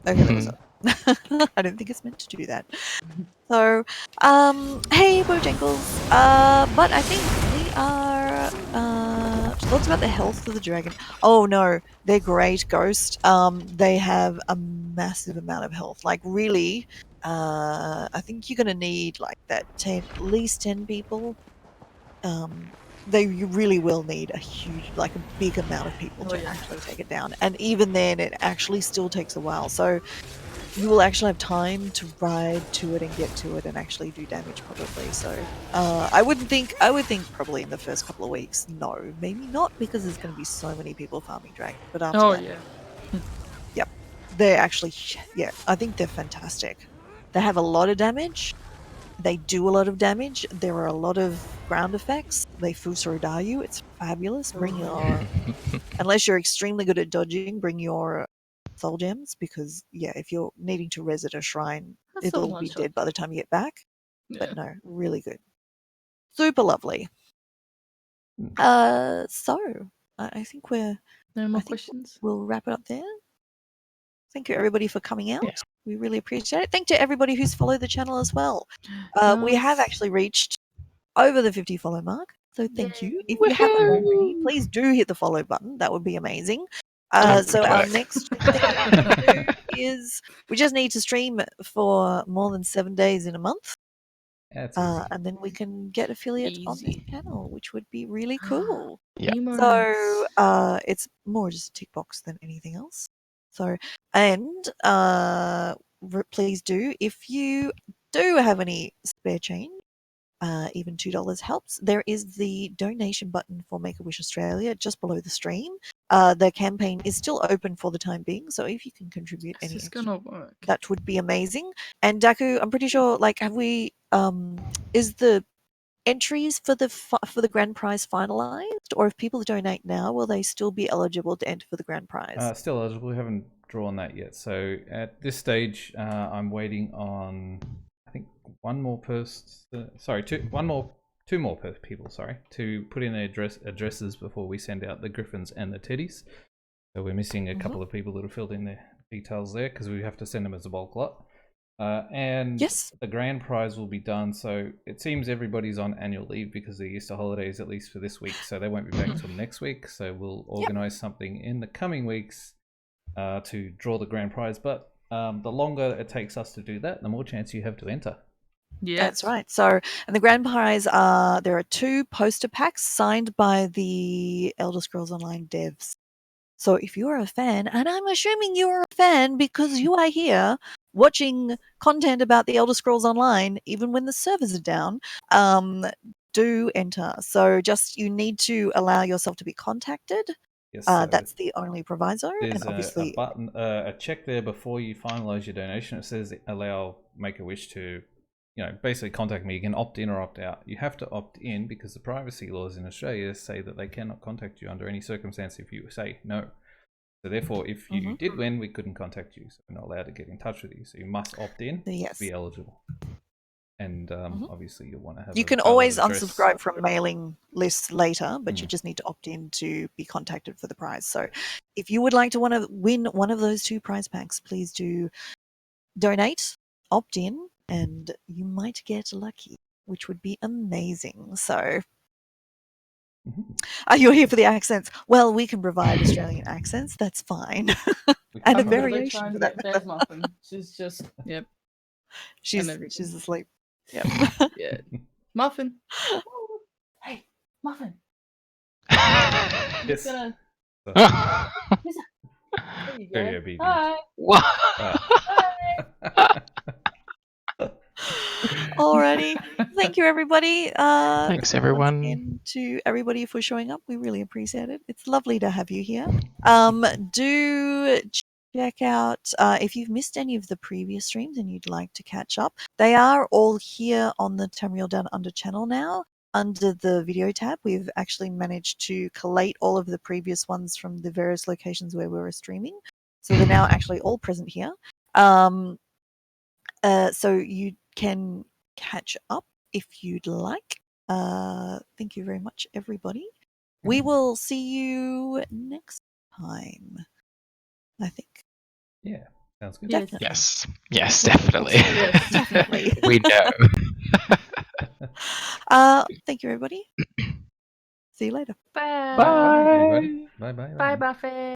Okay, that was it. I don't think it's meant to do that. So, hey, Bojangles. But I think we are. Thoughts about the health of the dragon? Oh no, they're great, Ghost. They have a massive amount of health. Like really, I think you're gonna need like that at least 10 people. You really will need a huge, like a big amount of people Oh, to yeah. actually take it down. And even then, it actually still takes a while. So you will actually have time to ride to it and get to it and actually do damage probably. So I would think probably in the first couple of weeks. No, maybe not, because there's going to be so many people farming dragon. But after Oh that, yeah. they're actually, yeah, I think they're fantastic. They have a lot of damage. They do a lot of damage. There are a lot of ground effects. They Fusurodar you. It's fabulous. Bring your, unless you're extremely good at dodging, bring your soul gems, because yeah, if you're needing to res at a shrine, That's a it'll be one-shot. dead by the time you get back. Yeah. But no, really good. Super lovely. So I think No more think- questions? we'll wrap it up there. Thank you everybody for coming out. Yeah. We really appreciate it. Thank you to everybody who's followed the channel as well. We have Yes. actually reached over the 50 follow mark. So thank you. If you Woohoo! haven't already, please do hit the follow button. That would be amazing. Don't So our twerk. next thing is we just need to stream for more than 7 days in a month. That's easy. And then we can get affiliates on this Easy. channel, which would be really cool. Yeah. So it's more just a tick box than anything else. So, and please do, if you do have any spare change, even $2 helps. There is the donation button for Make-A-Wish Australia just below the stream. The campaign is still open for the time being, so if you can contribute Is any this extra, gonna work? that would be amazing. And Daku, I'm pretty sure, like, have we? Is the entries for the grand prize finalized, or if people donate now, will they still be eligible to enter for the grand prize? Still eligible. We haven't drawn that yet. So at this stage, I'm waiting on, I think, one more person. Sorry, two more people. Sorry, to put in their addresses before we send out the griffins and the teddies. So we're missing a couple of people that have filled in their details there because we have to send them as a bulk lot. And Yes. the grand prize will be done. So it seems everybody's on annual leave because of the Easter holidays, at least for this week. So they won't be back till next week. So we'll organize something in the coming weeks to draw the grand prize. But the longer it takes us to do that, the more chance you have to enter. Yeah, That's right. So, and the grand prize there are 2 poster packs signed by the Elder Scrolls Online devs. So if you're a fan, and I'm assuming you're a fan because you are here watching content about the Elder Scrolls Online, even when the servers are down, do enter. So just you need to allow yourself to be contacted. Yes, so that's the only proviso. there's And obviously, a button, a check there before you finalize your donation. It says allow Make-A-Wish to, basically contact me. You can opt in or opt out. You have to opt in because the privacy laws in Australia say that they cannot contact you under any circumstance if you say no. So therefore, if you did win, we couldn't contact you. So we're not allowed to get in touch with you. So you must opt in to be eligible. And obviously you'll want to have you can always unsubscribe from mailing lists later, but you just need to opt in to be contacted for the prize. So if you would like to want to win one of those 2 prize packs, please do donate, opt in, and you might get lucky, which would be amazing. So you're here for the accents. Well, we can provide Australian accents. That's fine. And a variation for that. Bear's muffin. She's just She's asleep. Yep. Yeah. Muffin. Hey, Muffin. Yes. Gonna... There you go. Very obedient. Hi. What? Hi. Alrighty. Thank you, everybody. Thanks, everyone. And to everybody for showing up. We really appreciate it. It's lovely to have you here. Do check out if you've missed any of the previous streams and you'd like to catch up. They are all here on the Tamriel Downunder channel now. Under the video tab, we've actually managed to collate all of the previous ones from the various locations where we were streaming. So they're now actually all present here. So you can catch up if you'd like. Thank you very much, everybody. We will see you next time, I think. Yeah, sounds good. Definitely. Yes, definitely. Yes, definitely. We know. Thank you, everybody. See you later. Bye. Bye, everybody. Bye. Bye, Buffett.